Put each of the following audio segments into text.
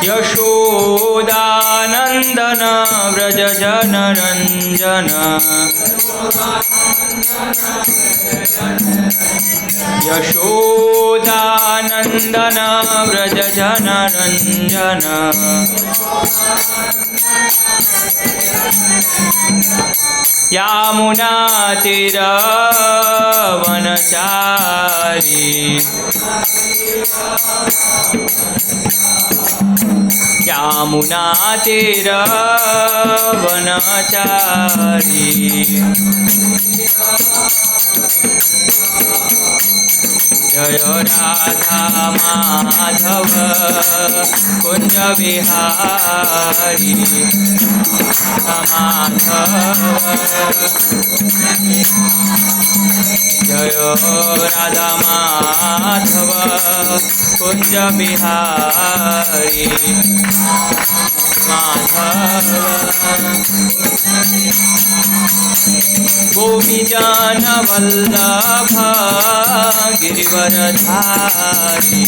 यशोदानन्दन व्रज जनरञ्जन यशोदानन्दन व्रज जनरञ्जन यामुनातीरवनचारी यामुनातीरवनचारी जय राधा माधव कुंज बिहारी माधव जय राधा माधव कुंज बिहारी माधव गोपी जन वल्लभ गिरिवरधारी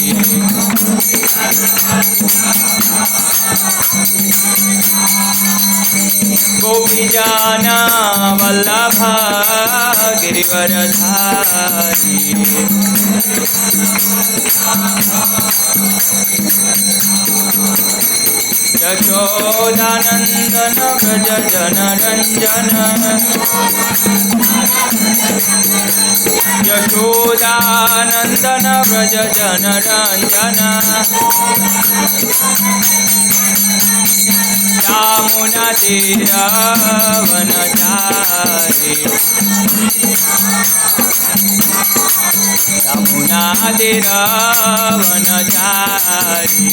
गोपी जन वल्लभ गिरिवरधारी यशोदानन्दन व्रज जनरञ्जन यशोदानन्दन व्रज जनरञ्जन यामुनातीरवनचारी यामुनातीरवनचारी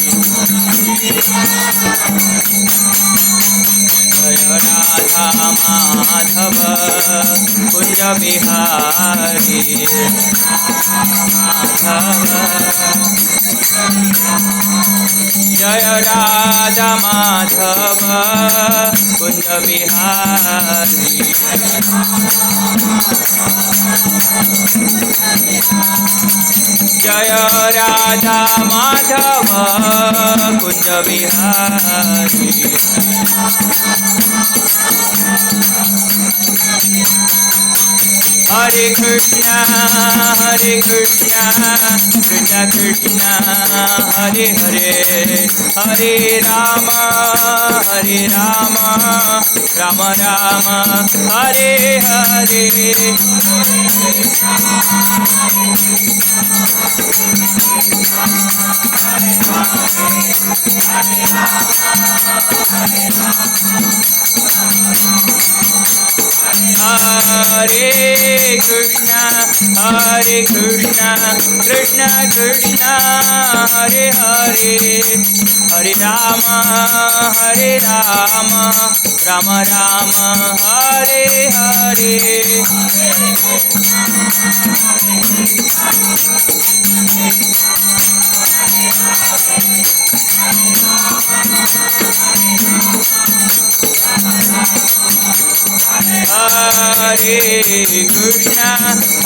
जय राधा माधव कुंज बिहारी माधव जय राधा माधव कुंज बिहारी जय राधा माधव कुंज बिहारी हरे कृष्णा कृष्ण कृष्ण हरे हरे हरे राम राम राम हरे हरे हरे कृष्णा कृष्ण कृष्ण हरे हरे हरे राम राम राम हरे हरे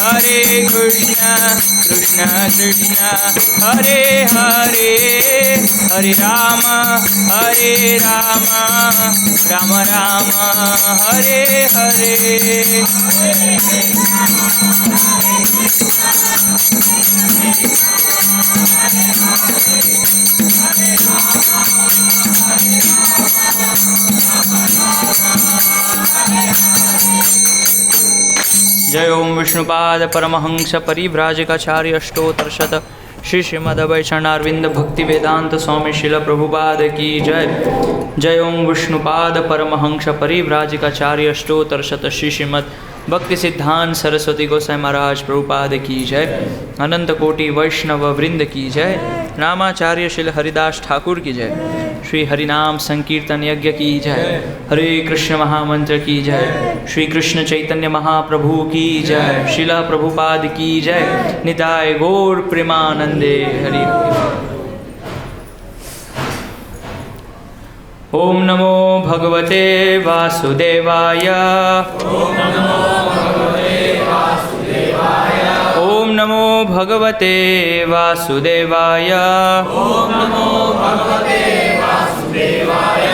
हरे कृष्णा कृष्ण कृष्ण हरे हरे हरे राम राम राम हरे हरे जय ओम विष्णुपाद परमहंस परिव्राजकाचार्य अष्टोत्तरशत श्री श्रीमद्वैष्णवारविंद भक्ति वेदांत स्वामी शिल प्रभुपाद की जय। जय ओम विष्णुपाद परमहंस परिव्राजकाचार्य अष्टोत्तरशत श्री श्रीमद् भक्ति सिद्धांत सरस्वती गोसाई महाराज प्रभुपाद की जय। अनंत कोटि वैष्णव वृंद की जय। नामाचार्य श्री हरिदास ठाकुर की जय। श्री हरिनाम संकीर्तन यज्ञ की जय। हरे कृष्ण महामंत्र की जय। श्री कृष्ण चैतन्य महाप्रभु की जय। शिला प्रभुपाद की जय। निताय गौर प्रेमानंदे हरि। ओम नमो भगवते वासुदेवाय। ओम नमो भगवते वासुदेवाय। ॐ नमो भगवते वासुदेवाय।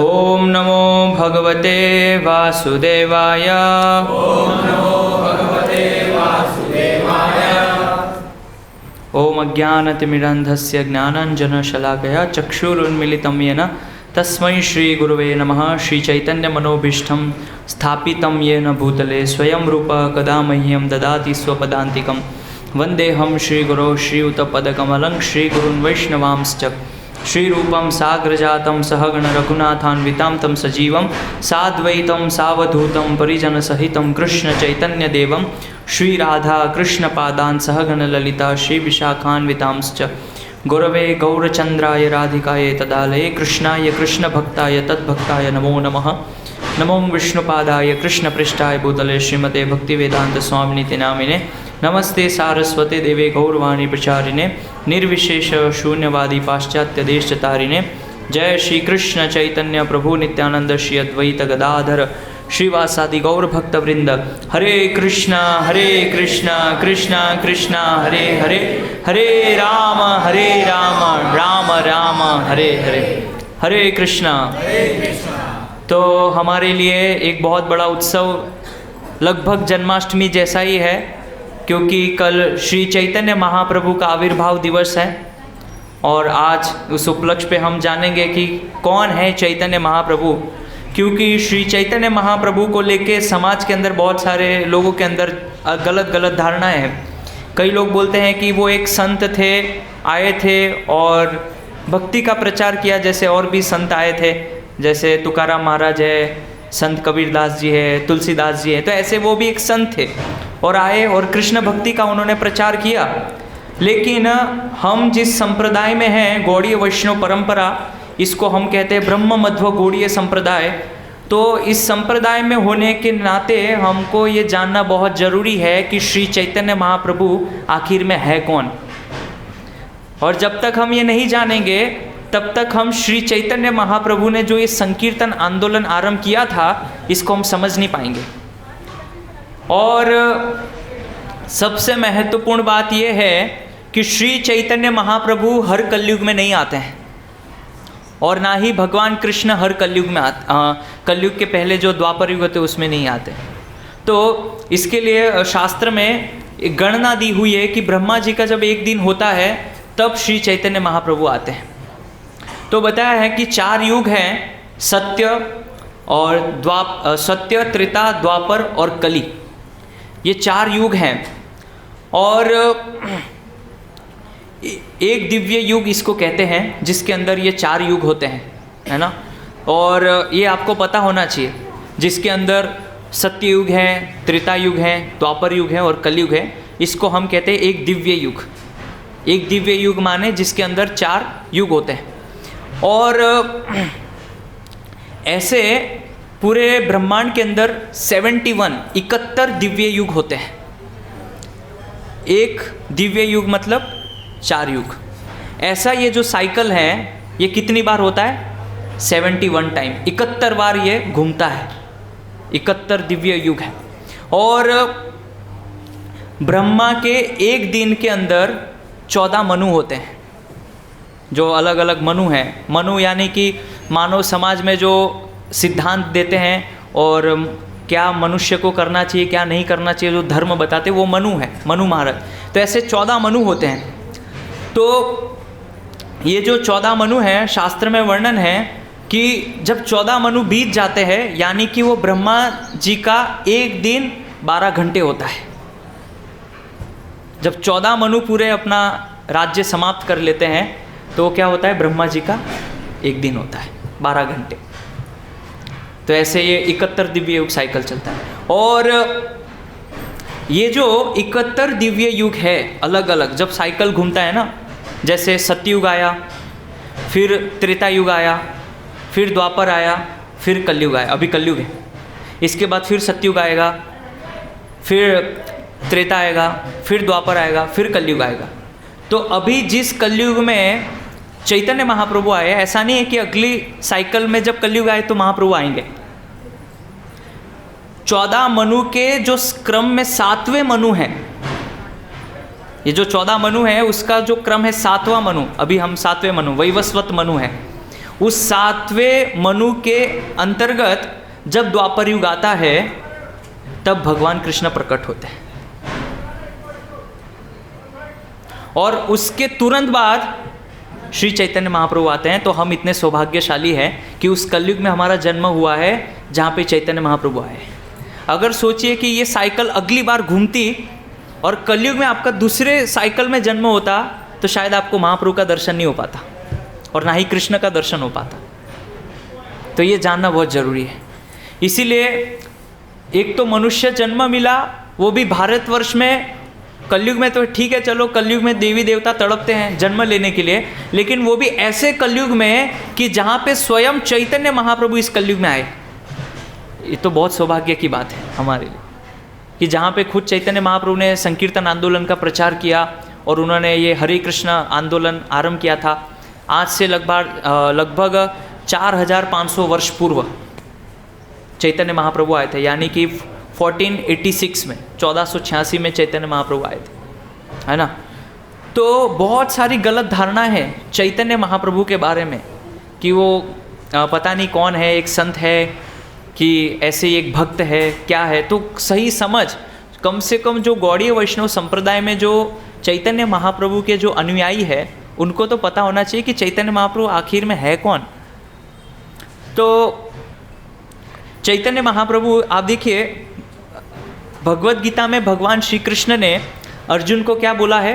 ॐ नमो भगवते वासुदेवाय। ॐ नमो भगवते वासुदेवाय। ॐ अज्ञानतिमिरान्धस्य ज्ञानाञ्जनशलाकया चक्षुरुन्मीलितं येन तस्मै श्रीगुरुवे नमः। श्रीचैतन्यमनोभीष्टं स्थापितं येन भूतले स्वयं रूप कदा मह्यं ददाति स्वपदान्तिकं। वन्देऽहं श्रीगुरो श्रीयुतपदकमलं श्रीगुरुन् वैष्णवांश्च। श्रीरूपं साग्रजातं सहगणरघुनाथान्वितां तं सजीवं साद्वैतं सावधूतं परिजनसहितं कृष्णचैतन्यदेवं श्रीराधा कृष्णपादान् सहगणललिता श्रीविशाखान्वितांश्च। गुरवे गौरचन्द्राय राधिकाय तदालये कृष्णाय कृष्णभक्ताय तद्भक्ताय नमो नमः। नमो विष्णुपादाय कृष्णपृष्ठाय भूतले श्रीमते भक्तिवेदान्तस्वामिनिति नामिने। नमस्ते सारस्वते देवे गौरवाणी प्रचारिणे निर्विशेष शून्यवादी पाश्चात्यदेशतारिणे। जय श्री कृष्ण चैतन्य प्रभु नित्यानंद श्री अद्वैत गदाधर श्रीवासादि गौरभक्तवृंद। हरे कृष्णा कृष्णा कृष्णा हरे हरे, हरे राम राम राम हरे हरे। हरे कृष्णा। तो हमारे लिए एक बहुत बड़ा उत्सव लगभग जन्माष्टमी जैसा ही है, क्योंकि कल श्री चैतन्य महाप्रभु का आविर्भाव दिवस है और आज उस उपलक्ष्य पे हम जानेंगे कि कौन है चैतन्य महाप्रभु। क्योंकि श्री चैतन्य महाप्रभु को लेके समाज के अंदर बहुत सारे लोगों के अंदर गलत धारणाएं हैं। कई लोग बोलते हैं कि वो एक संत थे, आए थे और भक्ति का प्रचार किया, जैसे और भी संत आए थे, जैसे तुकाराम महाराज है, संत कबीरदास जी है, तुलसीदास जी है। तो ऐसे वो भी एक संत थे और आए और कृष्ण भक्ति का उन्होंने प्रचार किया। लेकिन हम जिस संप्रदाय में हैं, गौड़ीय वैष्णव परंपरा, इसको हम कहते हैं ब्रह्म मध्व गौड़ीय संप्रदाय। तो इस संप्रदाय में होने के नाते हमको ये जानना बहुत ज़रूरी है कि श्री चैतन्य महाप्रभु आखिर में है कौन। और जब तक हम ये नहीं जानेंगे तब तक हम श्री चैतन्य महाप्रभु ने जो ये संकीर्तन आंदोलन आरंभ किया था, इसको हम समझ नहीं पाएंगे। और सबसे महत्वपूर्ण बात यह है कि श्री चैतन्य महाप्रभु हर कलयुग में नहीं आते हैं और ना ही भगवान कृष्ण हर कलयुग में कलयुग के पहले जो द्वापर युग होते उसमें नहीं आते। तो इसके लिए शास्त्र में एक गणना दी हुई है कि ब्रह्मा जी का जब एक दिन होता है तब श्री चैतन्य महाप्रभु आते हैं। तो बताया है कि 4 युग हैं, सत्य और सत्य, त्रेता, द्वापर और कली। ये 4 युग हैं और एक दिव्य युग इसको कहते हैं, जिसके अंदर ये 4 युग होते हैं, है ना। और ये आपको पता होना चाहिए, जिसके अंदर सत्य युग है, त्रेता युग है, द्वापर युग है और कलयुग है। इसको हम कहते हैं एक दिव्य युग। एक दिव्य युग माने जिसके अंदर 4 युग होते हैं। और ऐसे पूरे ब्रह्मांड के अंदर 71 दिव्य युग होते हैं। एक दिव्य युग मतलब 4 युग। ऐसा ये जो साइकिल है ये कितनी बार होता है? 71 टाइम, 71 बार ये घूमता है। 71 दिव्य युग है। और ब्रह्मा के एक दिन के अंदर 14 मनु होते हैं, जो अलग अलग मनु हैं। मनु यानी कि मानव समाज में जो सिद्धांत देते हैं और क्या मनुष्य को करना चाहिए क्या नहीं करना चाहिए, जो धर्म बताते, वो मनु है, मनु महाराज। तो ऐसे 14 मनु होते हैं। तो ये जो 14 मनु हैं, शास्त्र में वर्णन है कि जब 14 मनु बीत जाते हैं, यानी कि वो ब्रह्मा जी का एक दिन 12 घंटे होता है। जब 14 मनु पूरे अपना राज्य समाप्त कर लेते हैं तो क्या होता है? ब्रह्मा जी का एक दिन होता है 12 घंटे। तो ऐसे ये 71 दिव्य युग साइकिल चलता है। और ये जो 71 दिव्य युग है अलग अलग, जब साइकिल घूमता है ना, जैसे सतयुग आया, फिर त्रेता युग आया, फिर द्वापर आया, फिर कलयुग आया, अभी कलयुग है। इसके बाद फिर सतयुग आएगा, फिर त्रेता आएगा, फिर द्वापर आएगा, फिर कलयुग आएगा। तो अभी जिस कलयुग में चैतन्य महाप्रभु आए, ऐसा नहीं है कि अगली साइकिल में जब कलयुग आए तो महाप्रभु आएंगे। 14 मनु के जो क्रम में 7वें मनु हैं, ये जो 14 मनु है उसका जो क्रम है 7वां मनु, अभी हम 7वें मनु वैवस्वत मनु है, उस 7वें मनु के अंतर्गत जब द्वापर युग आता है तब भगवान कृष्ण प्रकट होते हैं। और उसके तुरंत बाद श्री चैतन्य महाप्रभु आते हैं। तो हम इतने सौभाग्यशाली हैं कि उस कलयुग में हमारा जन्म हुआ है जहाँ पे चैतन्य महाप्रभु आए। अगर सोचिए कि ये साइकिल अगली बार घूमती और कलयुग में आपका दूसरे साइकिल में जन्म होता तो शायद आपको महाप्रभु का दर्शन नहीं हो पाता और ना ही कृष्ण का दर्शन हो पाता। तो ये जानना बहुत ज़रूरी है। इसीलिए एक तो मनुष्य जन्म मिला, वो भी भारतवर्ष में। कलयुग में तो ठीक है, चलो कलयुग में देवी देवता तड़पते हैं जन्म लेने के लिए, लेकिन वो भी ऐसे कलयुग में कि जहाँ पे स्वयं चैतन्य महाप्रभु इस कलयुग में आए। ये तो बहुत सौभाग्य की बात है हमारे लिए कि जहाँ पे खुद चैतन्य महाप्रभु ने संकीर्तन आंदोलन का प्रचार किया और उन्होंने ये हरे कृष्ण आंदोलन आरंभ किया था। आज से लगभग 4500 वर्ष पूर्व चैतन्य महाप्रभु आए थे, यानी कि 1486 में 1486 में चैतन्य महाप्रभु आए थे, है ना। तो बहुत सारी गलत धारणा है चैतन्य महाप्रभु के बारे में कि वो पता नहीं कौन है, एक संत है कि ऐसे एक भक्त है, क्या है। तो सही समझ, कम से कम जो गौड़ीय वैष्णव संप्रदाय में जो चैतन्य महाप्रभु के जो अनुयायी है उनको तो पता होना चाहिए कि चैतन्य महाप्रभु आखिर में है कौन। तो चैतन्य महाप्रभु आप देखिए भगवत गीता में भगवान श्री कृष्ण ने अर्जुन को क्या बोला है,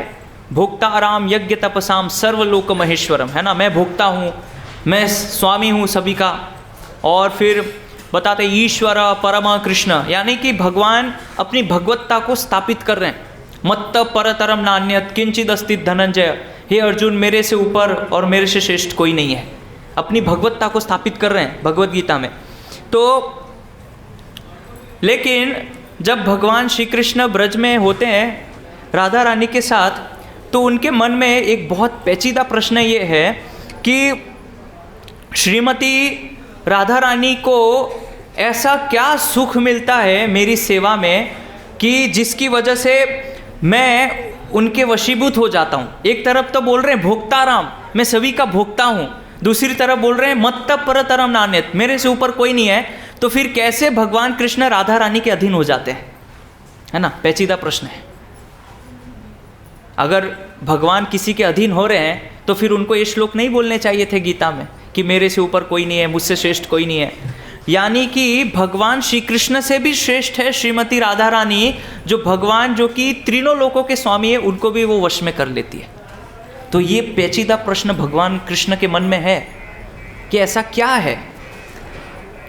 भोक्ताराम यज्ञ तपसाम सर्वलोक महेश्वरम, है ना। मैं भोक्ता हूँ, मैं स्वामी हूँ सभी का। और फिर बताते ईश्वर परम कृष्ण, यानी कि भगवान अपनी भगवत्ता को स्थापित कर रहे हैं। मत्त परतरम नान्यत किंचिद अस्तित धनंजय, हे अर्जुन मेरे से ऊपर और मेरे से श्रेष्ठ कोई नहीं है, अपनी भगवत्ता को स्थापित कर रहे हैं भगवत गीता में। तो लेकिन जब भगवान श्री कृष्ण ब्रज में होते हैं राधा रानी के साथ, तो उनके मन में एक बहुत पेचीदा प्रश्न ये है कि श्रीमती राधा रानी को ऐसा क्या सुख मिलता है मेरी सेवा में कि जिसकी वजह से मैं उनके वशीभूत हो जाता हूँ। एक तरफ तो बोल रहे हैं भोक्ताराम, मैं सभी का भोक्ता हूँ, दूसरी तरफ बोल रहे हैं मत्त परतरम नान्यत, मेरे से ऊपर कोई नहीं है। तो फिर कैसे भगवान कृष्ण राधा रानी के अधीन हो जाते हैं, है ना। पेचीदा प्रश्न है। अगर भगवान किसी के अधीन हो रहे हैं तो फिर उनको ये श्लोक नहीं बोलने चाहिए थे गीता में कि मेरे से ऊपर कोई नहीं है, मुझसे श्रेष्ठ कोई नहीं है। यानी कि भगवान श्री कृष्ण से भी श्रेष्ठ है श्रीमती राधा रानी, जो भगवान जो कि तीनों लोकों के स्वामी है उनको भी वो वश में कर लेती है। तो ये पेचीदा प्रश्न भगवान कृष्ण के मन में है कि ऐसा क्या है,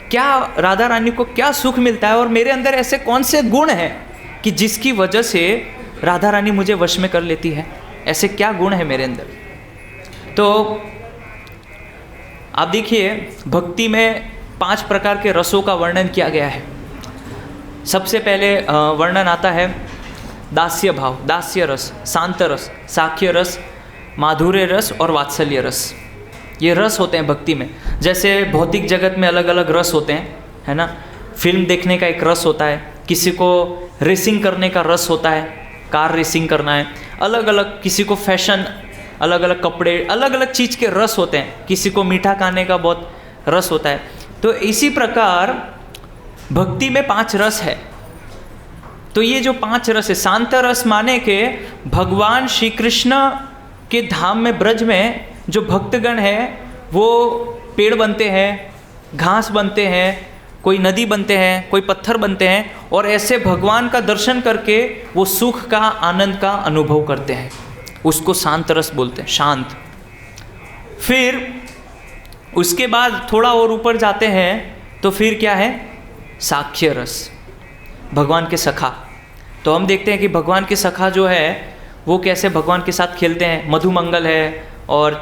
क्या राधा रानी को क्या सुख मिलता है और मेरे अंदर ऐसे कौन से गुण हैं कि जिसकी वजह से राधा रानी मुझे वश में कर लेती है, ऐसे क्या गुण है मेरे अंदर। तो आप देखिए भक्ति में 5 प्रकार के रसों का वर्णन किया गया है। सबसे पहले वर्णन आता है दास्य भाव, दास्य रस, शांत रस, साख्य रस, माधुर्य रस और वात्सल्य रस। ये रस होते हैं भक्ति में। जैसे भौतिक जगत में अलग अलग रस होते हैं, है ना। फिल्म देखने का एक रस होता है, किसी को रेसिंग करने का रस होता है, कार रेसिंग करना है, अलग अलग, किसी को फैशन, अलग अलग कपड़े, अलग अलग चीज़ के रस होते हैं, किसी को मीठा खाने का बहुत रस होता है। तो इसी प्रकार भक्ति में 5 रस है। तो ये जो 5 रस है, शांत रस माने के भगवान श्री कृष्ण के धाम में ब्रज में जो भक्तगण है वो पेड़ बनते हैं, घास बनते हैं, कोई नदी बनते हैं, कोई पत्थर बनते हैं, और ऐसे भगवान का दर्शन करके वो सुख का, आनंद का अनुभव करते हैं। उसको शांत रस बोलते हैं, शांत। फिर उसके बाद थोड़ा और ऊपर जाते हैं तो फिर क्या है, साख्य रस, भगवान के सखा। तो हम देखते हैं कि भगवान के सखा जो है वो कैसे भगवान के साथ खेलते हैं। मधुमंगल है और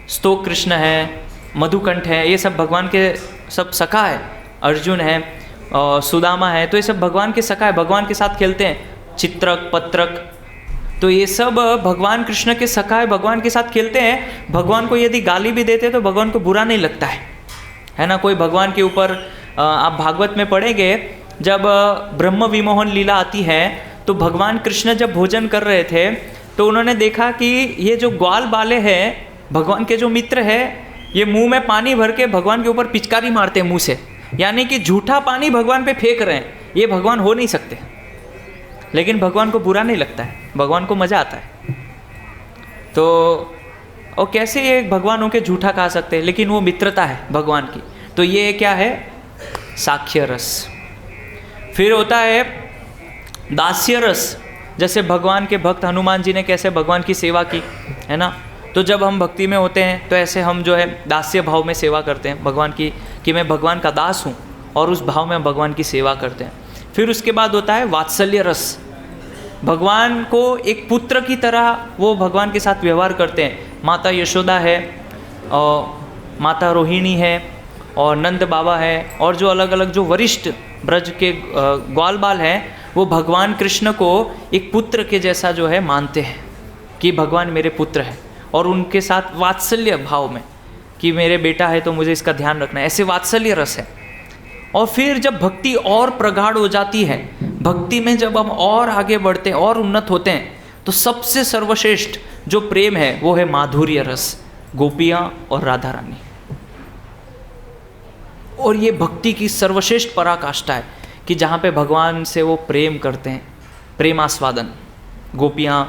स्तोक कृष्ण है, मधुकंठ है, ये सब भगवान के सब सखा है। अर्जुन है और सुदामा है, तो ये सब भगवान के सखा है, भगवान के साथ खेलते हैं। चित्रक, पत्रक, तो ये सब भगवान कृष्ण के सखा है, भगवान के साथ खेलते हैं। भगवान को यदि गाली भी देते तो भगवान को बुरा नहीं लगता है ना। कोई भगवान के ऊपर आप भागवत में पढ़ेंगे, जब ब्रह्म विमोहन लीला आती है तो भगवान कृष्ण जब भोजन कर रहे थे तो उन्होंने देखा कि ये जो ग्वाल बाले हैं, भगवान के जो मित्र हैं, ये मुंह में पानी भर के भगवान के ऊपर पिचकारी मारते हैं मुंह से, यानी कि झूठा पानी भगवान पे फेंक रहे हैं। ये भगवान हो नहीं सकते, लेकिन भगवान को बुरा नहीं लगता है, भगवान को मज़ा आता है। तो और कैसे ये भगवान होके झूठा खा सकते हैं, लेकिन वो मित्रता है भगवान की। तो ये क्या है? साक्ष्य रस। फिर होता है दास्य रस, जैसे भगवान के भक्त हनुमान जी ने कैसे भगवान की सेवा की, है ना। तो जब हम भक्ति में होते हैं तो ऐसे हम जो है दास्य भाव में सेवा करते हैं भगवान की, कि मैं भगवान का दास हूँ, और उस भाव में हम भगवान की सेवा करते हैं। फिर उसके बाद होता है वात्सल्य रस। भगवान को एक पुत्र की तरह वो भगवान के साथ व्यवहार करते हैं। माता यशोदा है, और माता रोहिणी है, और नंद बाबा है, और जो अलग अलग जो वरिष्ठ ब्रज के ग्वाल बाल हैं, वो भगवान कृष्ण को एक पुत्र के जैसा जो है मानते हैं कि भगवान मेरे पुत्र हैं, और उनके साथ वात्सल्य भाव में कि मेरे बेटा है तो मुझे इसका ध्यान रखना है, ऐसे वात्सल्य रस है। और फिर जब भक्ति और प्रगाढ़ हो जाती है, भक्ति में जब हम और आगे बढ़ते हैं और उन्नत होते हैं, तो सबसे सर्वश्रेष्ठ जो प्रेम है वो है माधुर्य रस, गोपियाँ और राधा रानी। और ये भक्ति की सर्वश्रेष्ठ पराकाष्ठा है कि जहाँ पे भगवान से वो प्रेम करते हैं, प्रेमास्वादन, गोपियाँ।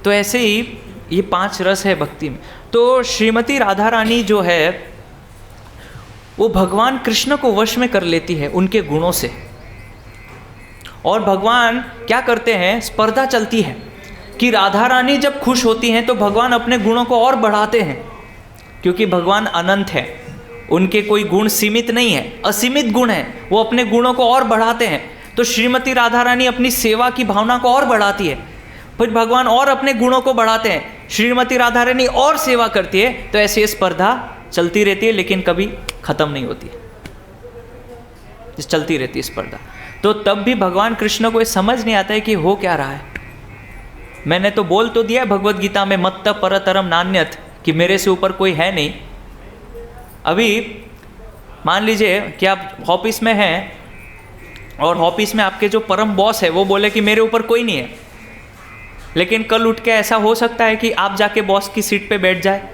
तो ऐसे ही ये 5 रस है भक्ति में। तो श्रीमती राधा रानी जो है वो भगवान कृष्ण को वश में कर लेती है उनके गुणों से। और भगवान क्या करते हैं, स्पर्धा चलती है कि राधा रानी जब खुश होती हैं तो भगवान अपने गुणों को और बढ़ाते हैं, क्योंकि भगवान अनंत है, उनके कोई गुण सीमित नहीं है, असीमित गुण है, वो अपने गुणों को और बढ़ाते हैं। तो श्रीमती राधा रानी अपनी सेवा की भावना को और बढ़ाती है, फिर भगवान और अपने गुणों को बढ़ाते हैं, श्रीमती राधा रानी और सेवा करती है। तो ऐसे ये स्पर्धा चलती रहती है, लेकिन कभी खत्म नहीं होती है, चलती रहती है स्पर्धा। तो तब भी भगवान कृष्ण को ये समझ नहीं आता है कि हो क्या रहा है। मैंने तो बोल तो दिया भगवत गीता में, मत्त परतरम नान्यत, कि मेरे से ऊपर कोई है नहीं। अभी मान लीजिए कि आप ऑफिस में हैं, और ऑफिस में आपके जो परम बॉस है वो बोले कि मेरे ऊपर कोई नहीं है, लेकिन कल उठ के ऐसा हो सकता है कि आप जाके बॉस की सीट पे बैठ जाए?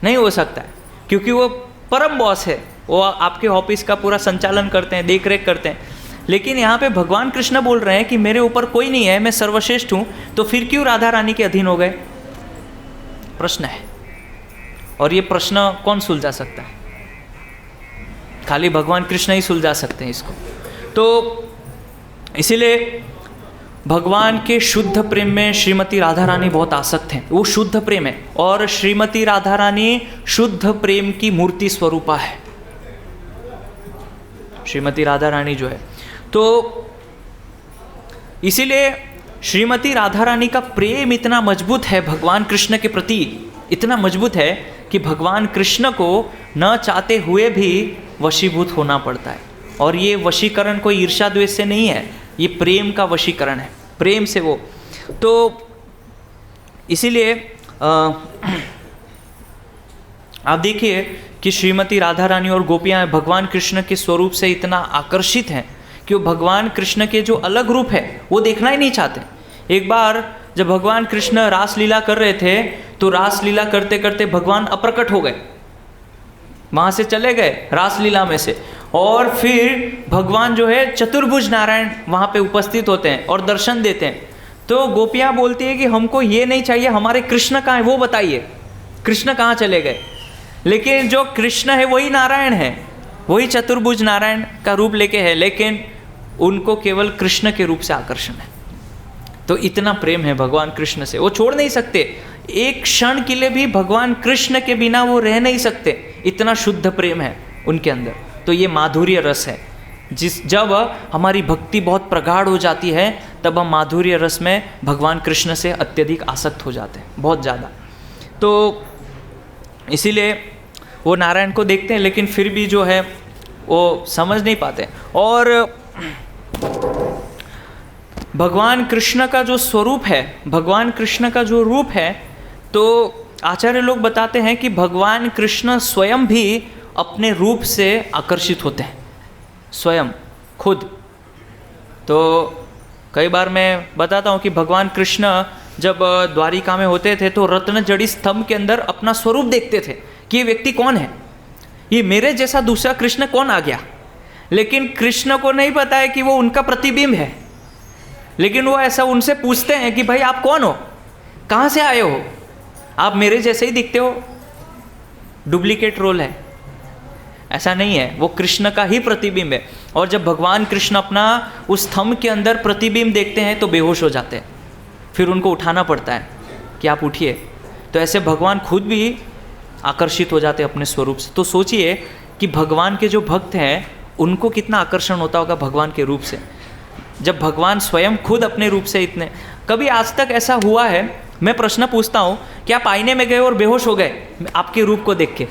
नहीं हो सकता है, क्योंकि वो परम बॉस है, वो आपके ऑफिस का पूरा संचालन करते हैं, देख रेख करते हैं। लेकिन यहाँ पे भगवान कृष्ण बोल रहे हैं कि मेरे ऊपर कोई नहीं है, मैं सर्वश्रेष्ठ हूँ, तो फिर क्यों राधा रानी के अधीन हो गए? प्रश्न है। और ये प्रश्न कौन सुलझा सकता है? खाली भगवान कृष्ण ही सुलझा सकते हैं इसको। तो इसीलिए भगवान के शुद्ध प्रेम में श्रीमती राधा रानी बहुत आसक्त हैं, वो शुद्ध प्रेम है। और श्रीमती राधा रानी शुद्ध प्रेम की मूर्ति स्वरूपा है, श्रीमती राधा रानी जो है। तो इसीलिए श्रीमती राधा रानी का प्रेम इतना मजबूत है भगवान कृष्ण के प्रति, इतना मजबूत है कि भगवान कृष्ण को न चाहते हुए भी वशीभूत होना पड़ता है। और ये वशीकरण कोई ईर्ष्या द्वेष से नहीं है, ये प्रेम का वशीकरण है, प्रेम से वो। तो इसीलिए आप देखिए कि श्रीमती राधा रानी और गोपियाँ भगवान कृष्ण के स्वरूप से इतना आकर्षित हैं कि वो भगवान कृष्ण के जो अलग रूप है वो देखना ही नहीं चाहते। एक बार जब भगवान कृष्ण रासलीला कर रहे थे, तो रासलीला करते करते भगवान अप्रकट हो गए, वहाँ से चले गए रासलीला में से। और फिर भगवान जो है चतुर्भुज नारायण वहाँ पे उपस्थित होते हैं और दर्शन देते हैं। तो गोपियाँ बोलती है कि हमको ये नहीं चाहिए, हमारे कृष्ण कहाँ है वो बताइए, कृष्ण कहाँ चले गए। लेकिन जो कृष्ण है वही नारायण है, वही चतुर्भुज नारायण का रूप लेके है, लेकिन उनको केवल कृष्ण के रूप से आकर्षण है। तो इतना प्रेम है भगवान कृष्ण से, वो छोड़ नहीं सकते, एक क्षण के लिए भी भगवान कृष्ण के बिना वो रह नहीं सकते, इतना शुद्ध प्रेम है उनके अंदर। तो ये माधुर्य रस है, जब हमारी भक्ति बहुत प्रगाढ़ हो जाती है तब हम माधुर्य रस में भगवान कृष्ण से अत्यधिक आसक्त हो जाते हैं, बहुत ज़्यादा। तो इसीलिए वो नारायण को देखते हैं, लेकिन फिर भी जो है वो समझ नहीं पाते। और भगवान कृष्ण का जो स्वरूप है, भगवान कृष्ण का जो रूप है, तो आचार्य लोग बताते हैं कि भगवान कृष्ण स्वयं भी अपने रूप से आकर्षित होते हैं, स्वयं खुद। तो कई बार मैं बताता हूँ कि भगवान कृष्ण जब द्वारिका में होते थे तो रत्न जड़ी स्तंभ के अंदर अपना स्वरूप देखते थे कि ये व्यक्ति कौन है, ये मेरे जैसा दूसरा कृष्ण कौन आ गया। लेकिन कृष्ण को नहीं पता है कि वो उनका प्रतिबिंब है, लेकिन वो ऐसा उनसे पूछते हैं कि भाई आप कौन हो, कहाँ से आए हो, आप मेरे जैसे ही दिखते हो, डुप्लीकेट रोल है। ऐसा नहीं है, वो कृष्ण का ही प्रतिबिंब है। और जब भगवान कृष्ण अपना उस स्तंभ के अंदर प्रतिबिंब देखते हैं तो बेहोश हो जाते हैं, फिर उनको उठाना पड़ता है कि आप उठिए। तो ऐसे भगवान खुद भी आकर्षित हो जाते हैं अपने स्वरूप से। तो सोचिए कि भगवान के जो भक्त हैं उनको कितना आकर्षण होता होगा भगवान के रूप से, जब भगवान स्वयं खुद अपने रूप से इतने। कभी आज तक ऐसा हुआ है, मैं प्रश्न पूछता हूँ कि आप आईने में गए और बेहोश हो गए आपके रूप को देख के,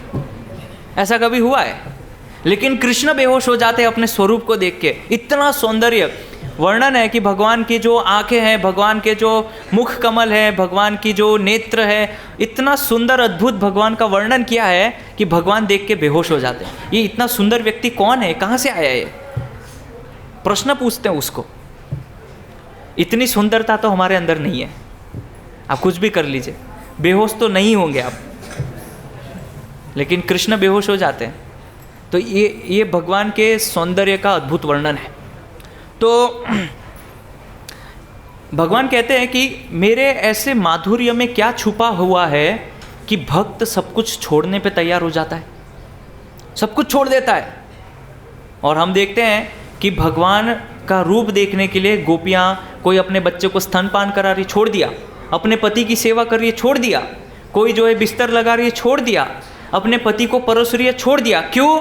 ऐसा कभी हुआ है? लेकिन कृष्ण बेहोश हो जाते हैं अपने स्वरूप को देख के। इतना सौंदर्य वर्णन है कि भगवान की जो आंखें हैं, भगवान के जो मुख कमल है, भगवान की जो नेत्र है, इतना सुंदर अद्भुत भगवान का वर्णन किया है कि भगवान देख के बेहोश हो जाते हैं। ये इतना सुंदर व्यक्ति कौन है, कहाँ से आया है? प्रश्न पूछते हैं उसको। इतनी सुंदरता तो हमारे अंदर नहीं है। आप कुछ भी कर लीजिए, बेहोश तो नहीं होंगे आप, लेकिन कृष्ण बेहोश हो जाते हैं। तो ये भगवान के सौंदर्य का अद्भुत वर्णन है। तो भगवान कहते हैं कि मेरे ऐसे माधुर्य में क्या छुपा हुआ है कि भक्त सब कुछ छोड़ने पे तैयार हो जाता है, सब कुछ छोड़ देता है। और हम देखते हैं कि भगवान का रूप देखने के लिए गोपियाँ, कोई अपने बच्चे को स्तनपान करा रही, छोड़ दिया, अपने पति की सेवा कर रही है, छोड़ दिया, कोई जो है बिस्तर लगा रही है, छोड़ दिया, अपने पति को परोस रही है, छोड़ दिया। क्यों?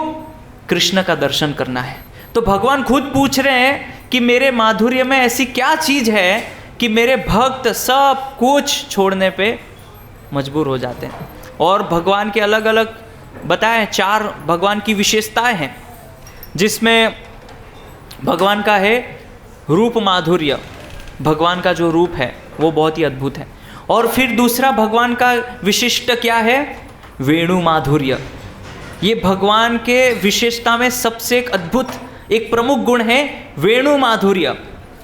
कृष्ण का दर्शन करना है। तो भगवान खुद पूछ रहे हैं कि मेरे माधुर्य में ऐसी क्या चीज़ है कि मेरे भक्त सब कुछ छोड़ने पे मजबूर हो जाते हैं। और भगवान के अलग अलग बताएं 4 भगवान की विशेषताएं हैं, जिसमें भगवान का है रूप माधुर्य, भगवान का जो रूप है वो बहुत ही अद्भुत है। और फिर दूसरा भगवान का विशिष्ट क्या है? वेणु माधुर्य। ये भगवान के विशेषता में सबसे एक अद्भुत, एक प्रमुख गुण है वेणु माधुर्य।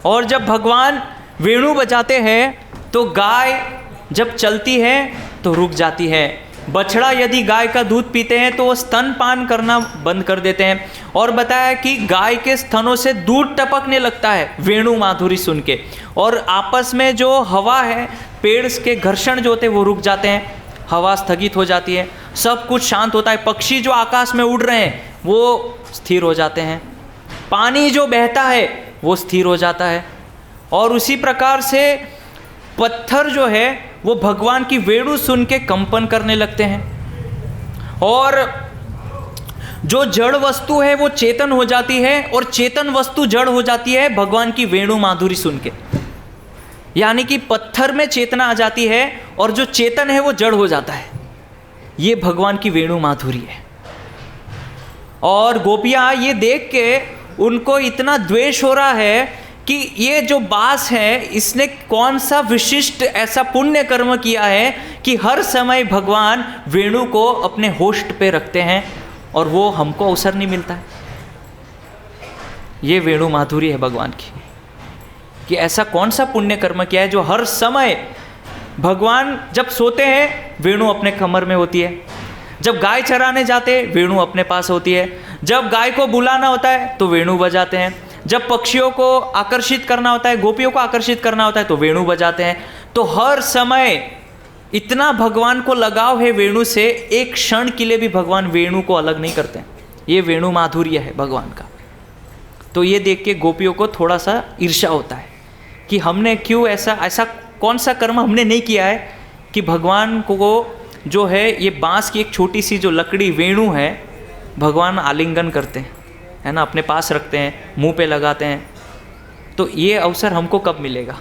और जब भगवान वेणु बजाते हैं तो गाय जब चलती है तो रुक जाती है। बछड़ा यदि गाय का दूध पीते हैं तो वो स्तनपान करना बंद कर देते हैं। और बताया कि गाय के स्तनों से दूध टपकने लगता है वेणु माधुरी सुन के। और आपस में जो हवा है, पेड़ के घर्षण जो होते हैं वो रुक जाते हैं, हवा स्थगित हो जाती है, सब कुछ शांत होता है। पक्षी जो आकाश में उड़ रहे हैं वो स्थिर हो जाते हैं, पानी जो बहता है वो स्थिर हो जाता है। और उसी प्रकार से पत्थर जो है वो भगवान की वेणु सुन के कंपन करने लगते हैं। और जो जड़ वस्तु है वो चेतन हो जाती है, और चेतन वस्तु जड़ हो जाती है भगवान की वेणु माधुरी सुन के। यानी कि पत्थर में चेतना आ जाती है और जो चेतन है वो जड़ हो जाता है। ये भगवान की वेणु माधुरी है। और गोपियाँ ये देख के उनको इतना द्वेष हो रहा है कि ये जो बास है इसने कौन सा विशिष्ट ऐसा पुण्य कर्म किया है कि हर समय भगवान वेणु को अपने होस्ट पे रखते हैं और वो हमको अवसर नहीं मिलता है। ये वेणु माधुरी है भगवान की, कि ऐसा कौन सा पुण्य कर्म किया है जो हर समय भगवान जब सोते हैं वेणु अपने कमर में होती है, जब गाय चराने जाते हैं वेणु अपने पास होती है, जब गाय को बुलाना होता है तो वेणु बजाते हैं, जब पक्षियों को आकर्षित करना होता है, गोपियों को आकर्षित करना होता है तो वेणु बजाते हैं। तो हर समय इतना भगवान को लगाव है वेणु से, एक क्षण के लिए भी भगवान वेणु को अलग नहीं करते हैं। ये वेणु माधुर्य है भगवान का। तो ये देख के गोपियों को थोड़ा सा ईर्ष्या होता है कि हमने क्यों ऐसा कौन सा कर्म हमने नहीं किया है कि भगवान को जो है ये बांस की एक छोटी सी जो लकड़ी वेणु है भगवान आलिंगन करते हैं, है ना, अपने पास रखते हैं, मुंह पे लगाते हैं। तो ये अवसर हमको कब मिलेगा?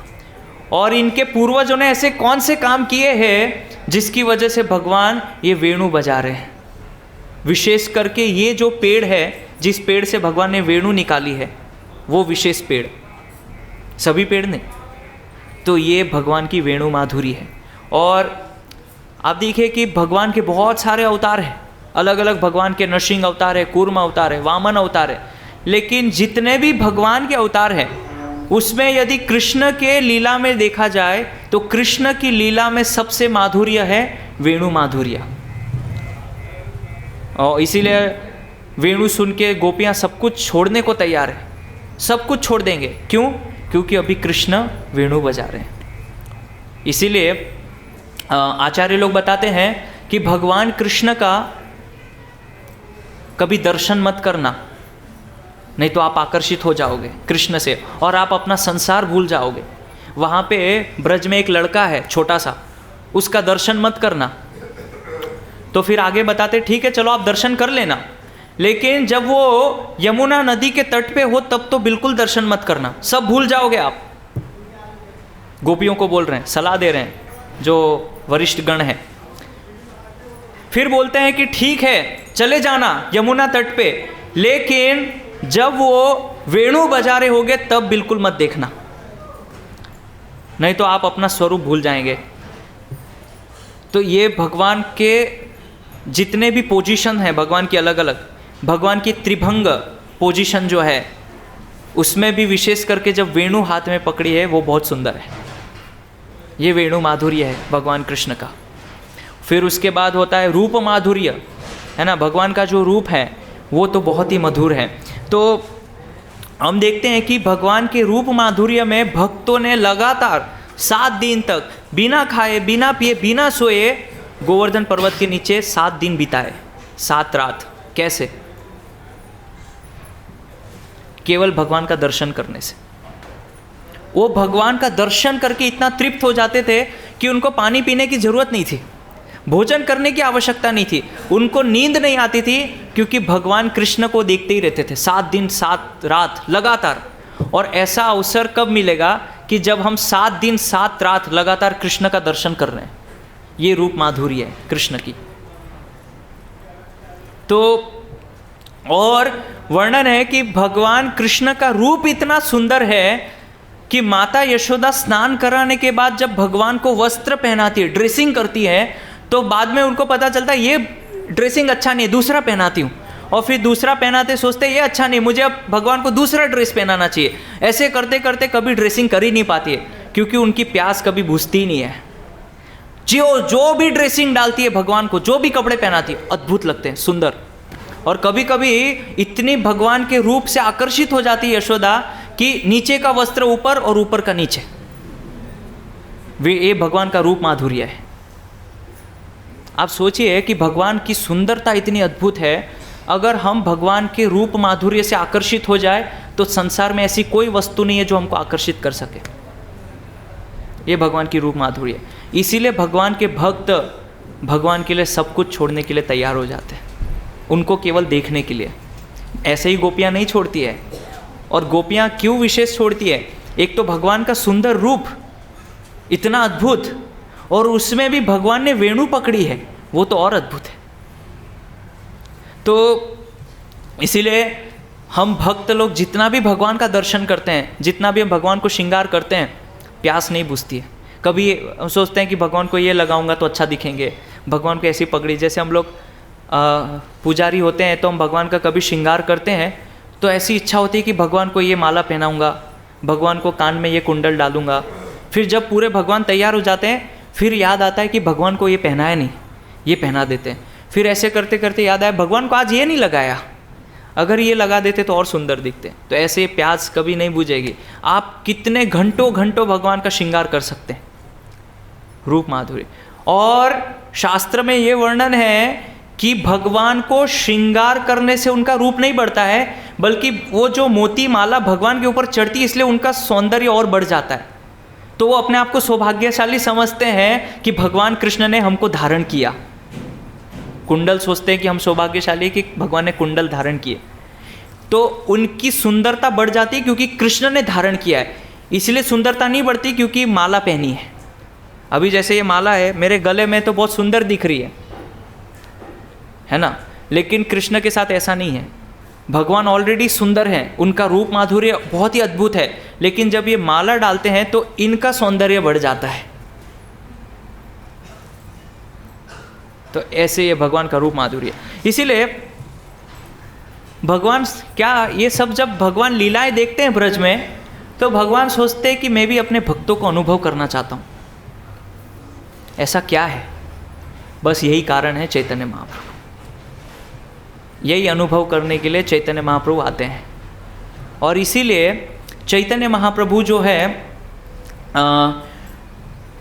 और इनके पूर्वजों ने ऐसे कौन से काम किए हैं जिसकी वजह से भगवान ये वेणु बजा रहे हैं? विशेष करके ये जो पेड़ है, जिस पेड़ से भगवान ने वेणु निकाली है वो विशेष पेड़, सभी पेड़ नहीं। तो ये भगवान की वेणु माधुरी है। और आप देखिए कि भगवान के बहुत सारे अवतार हैं, अलग अलग भगवान के नरसिंह अवतार है, कूर्म अवतार है, वामन अवतार है, लेकिन जितने भी भगवान के अवतार हैं उसमें यदि कृष्ण के लीला में देखा जाए तो कृष्ण की लीला में सबसे माधुर्य है वेणु माधुर्य। और इसीलिए वेणु सुन के गोपियाँ सब कुछ छोड़ने को तैयार है, सब कुछ छोड़ देंगे। क्यों? क्योंकि अभी कृष्ण वेणु बजा रहे हैं। इसीलिए आचार्य लोग बताते हैं कि भगवान कृष्ण का कभी दर्शन मत करना, नहीं तो आप आकर्षित हो जाओगे कृष्ण से और आप अपना संसार भूल जाओगे। वहाँ पे ब्रज में एक लड़का है छोटा सा, उसका दर्शन मत करना। तो फिर आगे बताते ठीक है चलो आप दर्शन कर लेना, लेकिन जब वो यमुना नदी के तट पे हो तब तो बिल्कुल दर्शन मत करना, सब भूल जाओगे आप। गोपियों को बोल रहे हैं, सलाह दे रहे हैं जो वरिष्ठ गण हैं। फिर बोलते हैं कि ठीक है चले जाना यमुना तट पे, लेकिन जब वो वेणु बजा रहे होगे तब बिल्कुल मत देखना, नहीं तो आप अपना स्वरूप भूल जाएंगे। तो ये भगवान के जितने भी पोजीशन हैं भगवान की अलग अलग, भगवान की त्रिभंग पोजीशन जो है उसमें भी विशेष करके जब वेणु हाथ में पकड़ी है वो बहुत सुंदर है। ये वेणु माधुर्य है भगवान कृष्ण का। फिर उसके बाद होता है रूप माधुर्य, है ना। भगवान का जो रूप है वो तो बहुत ही मधुर है। तो हम देखते हैं कि भगवान के रूप माधुर्य में भक्तों ने लगातार 7 दिन तक बिना खाए बिना पिए बिना सोए गोवर्धन पर्वत के नीचे 7 दिन बिताए, 7 रात। कैसे? केवल भगवान का दर्शन करने से। वो भगवान का दर्शन करके इतना तृप्त हो जाते थे कि उनको पानी पीने की जरूरत नहीं थी, भोजन करने की आवश्यकता नहीं थी, उनको नींद नहीं आती थी, क्योंकि भगवान कृष्ण को देखते ही रहते थे 7 दिन 7 रात लगातार। और ऐसा अवसर कब मिलेगा कि जब हम 7 दिन 7 रात लगातार कृष्ण का दर्शन कर रहे हैं। ये रूप माधुर्य है कृष्ण की। तो और वर्णन है कि भगवान कृष्ण का रूप इतना सुंदर है कि माता यशोदा स्नान कराने के बाद जब भगवान को वस्त्र पहनाती है, ड्रेसिंग करती है, तो बाद में उनको पता चलता है ये ड्रेसिंग अच्छा नहीं है, दूसरा पहनाती हूँ। और फिर दूसरा पहनाते सोचते ये अच्छा नहीं, मुझे अब भगवान को दूसरा ड्रेस पहनाना चाहिए। ऐसे करते करते कभी ड्रेसिंग कर ही नहीं पाती है, क्योंकि उनकी प्यास कभी बुझती ही नहीं है। जो भी ड्रेसिंग डालती है भगवान को, जो भी कपड़े पहनाती है, अद्भुत लगते हैं, सुंदर। और कभी कभी इतनी भगवान के रूप से आकर्षित हो जाती है यशोदा कि नीचे का वस्त्र ऊपर और ऊपर का नीचे। ये भगवान का रूप माधुर्य है। आप सोचिए कि भगवान की सुंदरता इतनी अद्भुत है, अगर हम भगवान के रूप माधुर्य से आकर्षित हो जाए तो संसार में ऐसी कोई वस्तु नहीं है जो हमको आकर्षित कर सके। ये भगवान की रूप माधुर्य है। इसीलिए भगवान के भक्त भगवान के लिए सब कुछ छोड़ने के लिए तैयार हो जाते हैं, उनको केवल देखने के लिए। ऐसे ही गोपियाँ नहीं छोड़ती है। और गोपियाँ क्यों विशेष छोड़ती है? एक तो भगवान का सुंदर रूप इतना अद्भुत, और उसमें भी भगवान ने वेणु पकड़ी है, वो तो और अद्भुत है। तो इसीलिए हम भक्त लोग जितना भी भगवान का दर्शन करते हैं, जितना भी हम भगवान को श्रृंगार करते हैं, प्यास नहीं बुझती है। कभी हम सोचते हैं कि भगवान को ये लगाऊंगा तो अच्छा दिखेंगे, भगवान को ऐसी पगड़ी। जैसे हम लोग पुजारी होते हैं तो हम भगवान का कभी श्रृंगार करते हैं तो ऐसी इच्छा होती है कि भगवान को ये माला पहनाऊंगा, भगवान को कान में ये कुंडल डालूंगा। फिर जब पूरे भगवान तैयार हो जाते हैं फिर याद आता है कि भगवान को ये पहनाया नहीं, ये पहना देते हैं। फिर ऐसे करते करते याद आया भगवान को आज ये नहीं लगाया, अगर ये लगा देते तो और सुंदर दिखते। तो ऐसे प्यास कभी नहीं बुझेगी। आप कितने घंटों घंटों भगवान का श्रृंगार कर सकते हैं, रूप माधुर्य। और शास्त्र में ये वर्णन है कि भगवान को श्रृंगार करने से उनका रूप नहीं बढ़ता है, बल्कि वो जो मोती माला भगवान के ऊपर चढ़ती है इसलिए उनका सौंदर्य और बढ़ जाता है। तो वो अपने आप को सौभाग्यशाली समझते हैं कि भगवान कृष्ण ने हमको धारण किया। कुंडल सोचते हैं कि हम सौभाग्यशाली कि भगवान ने कुंडल धारण किए, तो उनकी सुंदरता बढ़ जाती है क्योंकि कृष्ण ने धारण किया है। इसलिए सुंदरता नहीं बढ़ती क्योंकि माला पहनी है। अभी जैसे ये माला है मेरे गले में तो बहुत सुंदर दिख रही है ना, लेकिन कृष्ण के साथ ऐसा नहीं है। भगवान ऑलरेडी सुंदर हैं, उनका रूप माधुर्य बहुत ही अद्भुत है, लेकिन जब ये माला डालते हैं तो इनका सौंदर्य बढ़ जाता है। तो ऐसे ये भगवान का रूप माधुर्य। इसीलिए भगवान क्या ये सब जब भगवान लीलाएं देखते हैं ब्रज में, तो भगवान सोचते हैं कि मैं भी अपने भक्तों को अनुभव करना चाहता हूँ। ऐसा क्या है? बस यही कारण है चैतन्य महाप्रभु। यही अनुभव करने के लिए चैतन्य महाप्रभु आते हैं। और इसीलिए चैतन्य महाप्रभु जो है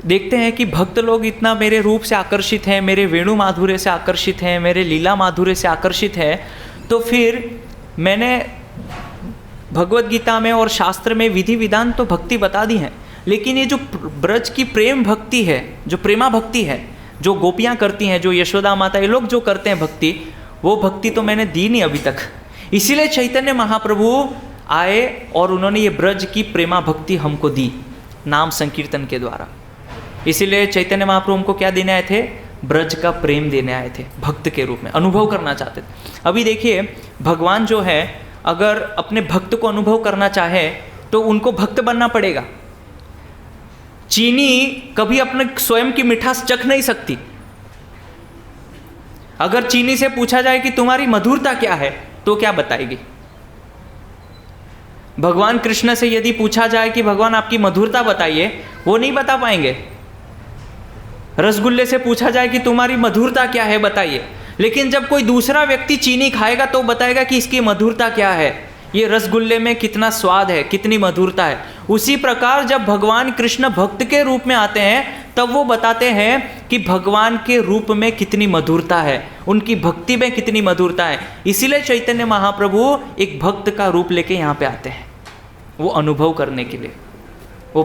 देखते हैं कि भक्त लोग इतना मेरे रूप से आकर्षित हैं, मेरे वेणु माधुर्य से आकर्षित हैं, मेरे लीला माधुर्य से आकर्षित है, तो फिर मैंने भगवत गीता में और शास्त्र में विधि विधान तो भक्ति बता दी है, लेकिन ये जो ब्रज की प्रेम भक्ति है, जो प्रेमा भक्ति है, जो गोपियाँ करती हैं, जो यशोदा माता ये लोग जो करते हैं भक्ति, वो भक्ति तो मैंने दी नहीं अभी तक। इसीलिए चैतन्य महाप्रभु आए और उन्होंने ये ब्रज की प्रेमा भक्ति हमको दी नाम संकीर्तन के द्वारा। इसीलिए चैतन्य महाप्रभु हमको क्या देने आए थे? ब्रज का प्रेम देने आए थे, भक्त के रूप में अनुभव करना चाहते थे। अभी देखिए भगवान जो है अगर अपने भक्त को अनुभव करना चाहे तो उनको भक्त बनना पड़ेगा। चीनी कभी अपने स्वयं की मिठास चख नहीं सकती। अगर चीनी से पूछा जाए कि तुम्हारी मधुरता क्या है तो क्या बताएगी? भगवान कृष्ण से यदि पूछा जाए कि भगवान आपकी मधुरता बताइए, वो नहीं बता पाएंगे। रसगुल्ले से पूछा जाए कि तुम्हारी मधुरता क्या है बताइए, लेकिन जब कोई दूसरा व्यक्ति चीनी खाएगा तो बताएगा कि इसकी मधुरता क्या है, ये रसगुल्ले में कितना स्वाद है, कितनी मधुरता है। उसी प्रकार जब भगवान कृष्ण भक्त के रूप में आते हैं तब वो बताते हैं कि भगवान के रूप में कितनी मधुरता है, उनकी भक्ति में कितनी मधुरता है। इसीलिए चैतन्य महाप्रभु एक भक्त का रूप लेके यहाँ पे आते हैं, वो अनुभव करने के लिए, वो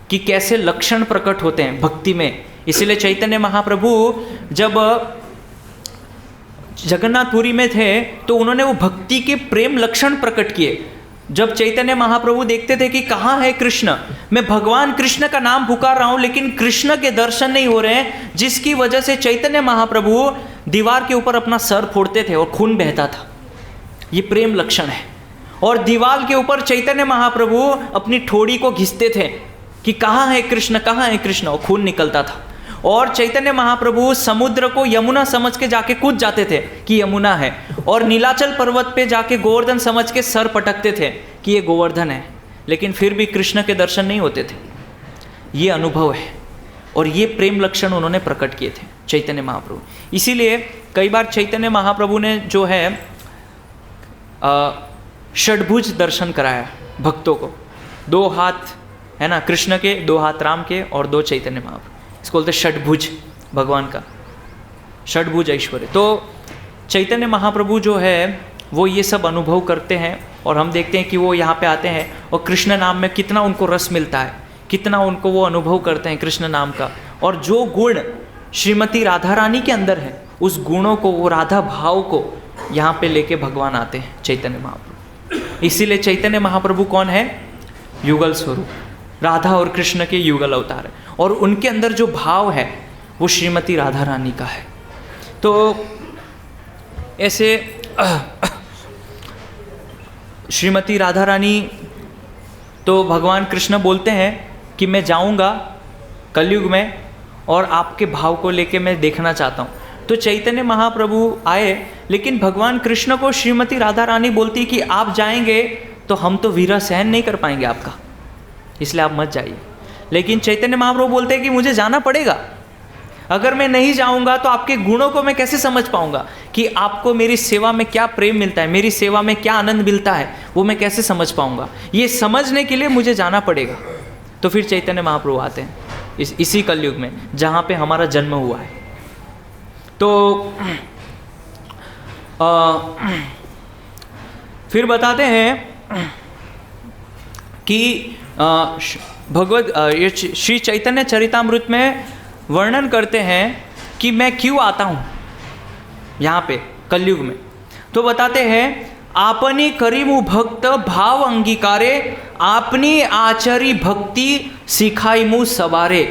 कि कैसे लक्षण प्रकट होते हैं भक्ति में। इसीलिए चैतन्य महाप्रभु जब जगन्नाथपुरी में थे तो उन्होंने वो भक्ति के प्रेम लक्षण प्रकट किए। जब चैतन्य महाप्रभु देखते थे कि कहाँ है कृष्ण, मैं भगवान कृष्ण का नाम पुकार रहा हूँ लेकिन कृष्ण के दर्शन नहीं हो रहे हैं, जिसकी वजह से चैतन्य महाप्रभु दीवार के ऊपर अपना सर फोड़ते थे और खून बहता था। ये प्रेम लक्षण है। और दीवार के ऊपर चैतन्य महाप्रभु अपनी ठोड़ी को घिसते थे कि कहाँ है कृष्ण, कहाँ है कृष्ण, और खून निकलता था। और चैतन्य महाप्रभु समुद्र को यमुना समझ के जाके कूद जाते थे कि यमुना है, और नीलाचल पर्वत पे जाके गोवर्धन समझ के सर पटकते थे कि ये गोवर्धन है, लेकिन फिर भी कृष्ण के दर्शन नहीं होते थे। ये अनुभव है और ये प्रेम लक्षण उन्होंने प्रकट किए थे चैतन्य महाप्रभु। इसीलिए कई बार चैतन्य महाप्रभु ने जो है षड्भुज दर्शन कराया भक्तों को। 2 हाथ है ना कृष्ण के, 2 हाथ राम के और 2 चैतन्य महाप्रभु, इसको बोलते षड्भुज, भगवान का षड्भुज ऐश्वर्य। तो चैतन्य महाप्रभु जो है वो ये सब अनुभव करते हैं और हम देखते हैं कि वो यहाँ पे आते हैं और कृष्ण नाम में कितना उनको रस मिलता है, कितना उनको वो अनुभव करते हैं कृष्ण नाम का। और जो गुण श्रीमती राधा रानी के अंदर है उस गुणों को, वो राधा भाव को यहाँ पे लेके भगवान आते हैं चैतन्य महाप्रभु। इसीलिए चैतन्य महाप्रभु कौन है? युगल स्वरूप, राधा और कृष्ण के युगल अवतार है, और उनके अंदर जो भाव है वो श्रीमती राधा रानी का है। तो ऐसे श्रीमती राधा रानी, तो भगवान कृष्ण बोलते हैं कि मैं जाऊंगा कलयुग में और आपके भाव को लेके मैं देखना चाहता हूँ। तो चैतन्य महाप्रभु आए, लेकिन भगवान कृष्ण को श्रीमती राधा रानी बोलती कि आप जाएंगे तो हम तो वीरा सहन नहीं कर पाएंगे आपका, इसलिए आप मत जाइए। लेकिन चैतन्य महाप्रभु बोलते हैं कि मुझे जाना पड़ेगा, अगर मैं नहीं जाऊंगा तो आपके गुणों को मैं कैसे समझ पाऊंगा कि आपको मेरी सेवा में क्या प्रेम मिलता है, मेरी सेवा में क्या आनंद मिलता है, वो मैं कैसे समझ पाऊंगा। ये समझने के लिए मुझे जाना पड़ेगा। तो फिर चैतन्य महाप्रभु आते हैं इसी कलयुग में जहाँ पे हमारा जन्म हुआ है। तो फिर बताते हैं कि श्री चैतन्य चरितामृत में वर्णन करते हैं कि मैं क्यों आता हूँ यहाँ पे कलयुग में। तो बताते हैं, आपनी करीमु भक्त भाव अंगीकारे, आपनी आचरी भक्ति सिखाईमु सवारे।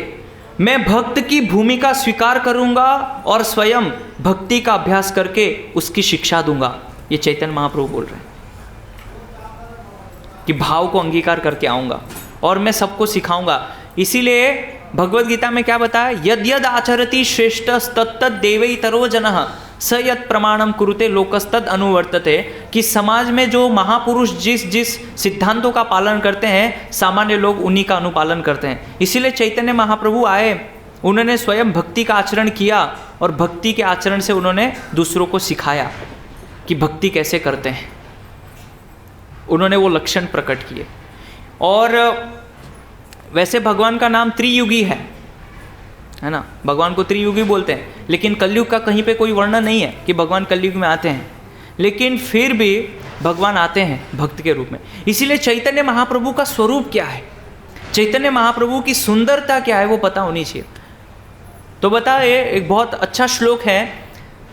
मैं भक्त की भूमिका स्वीकार करूँगा और स्वयं भक्ति का अभ्यास करके उसकी शिक्षा दूंगा। ये चैतन्य महाप्रभु बोल रहे हैं कि भाव को अंगीकार करके आऊँगा और मैं सबको सिखाऊंगा। इसीलिए भगवत गीता में क्या बताया? यद यद आचरति श्रेष्ठ तत्तद देवैतरो जनः स यत् प्रमाणम कुरुते लोकस्तद अनुवर्तते, कि समाज में जो महापुरुष जिस सिद्धांतों का पालन करते हैं, सामान्य लोग उन्हीं का अनुपालन करते हैं। इसीलिए चैतन्य महाप्रभु आए, उन्होंने स्वयं भक्ति का आचरण किया और भक्ति के आचरण से उन्होंने दूसरों को सिखाया कि भक्ति कैसे करते हैं। उन्होंने वो लक्षण प्रकट किए। और वैसे भगवान का नाम त्रियुगी है ना, भगवान को त्रियुगी बोलते हैं, लेकिन कलयुग का कहीं पे कोई वर्णन नहीं है कि भगवान कलयुग में आते हैं, लेकिन फिर भी भगवान आते हैं भक्त के रूप में। इसीलिए चैतन्य महाप्रभु का स्वरूप क्या है, चैतन्य महाप्रभु की सुंदरता क्या है, वो पता होनी चाहिए। तो बताए, एक बहुत अच्छा श्लोक है,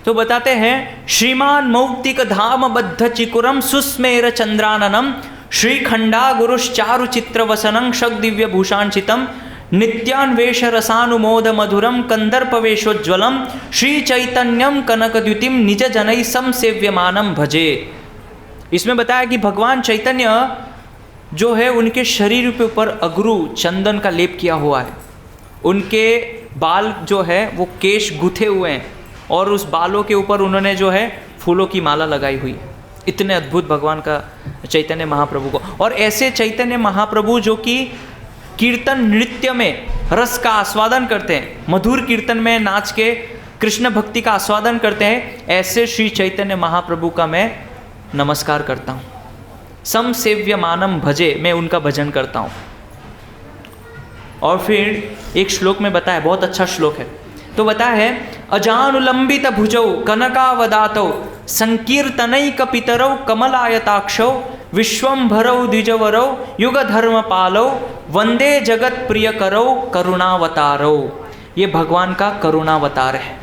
तो बताते हैं, श्रीमान मौक्तिक धाम बद्ध चिकुरम सुस्मेर चंद्राननम श्रीखंडा गुरुश्चारु चित्र वसनं शक दिव्य भूषांचितम नित्यान्वेष रसानुमोद मधुरम कंदर्पवेशोज्वलम श्री चैतन्यम कनकद्युतिम निज जनई समसेव्यमानम भजे। इसमें बताया कि भगवान चैतन्य जो है, उनके शरीर के ऊपर अगरू चंदन का लेप किया हुआ है, उनके बाल जो है वो केश गुथे हुए हैं और उस बालों के ऊपर उन्होंने जो है फूलों की माला लगाई हुई है। इतने अद्भुत भगवान का चैतन्य महाप्रभु को। और ऐसे चैतन्य महाप्रभु जो कि कीर्तन नृत्य में रस का आस्वादन करते हैं, मधुर कीर्तन में नाच के कृष्ण भक्ति का आस्वादन करते हैं, ऐसे श्री चैतन्य महाप्रभु का मैं नमस्कार करता हूँ। समसेव्यमानम भजे, मैं उनका भजन करता हूँ। और फिर एक श्लोक में बताया, बहुत अच्छा श्लोक है, तो बताया है, अजानुलंबित भुजौ कनकावदातौ संकीर्तनैक पितरौ कमलायताक्षौ विश्वंभरौ द्विजवरौ युग धर्म पालौ वंदे जगत प्रिय करौ करुणावतारौ। ये भगवान का करुणावतार है।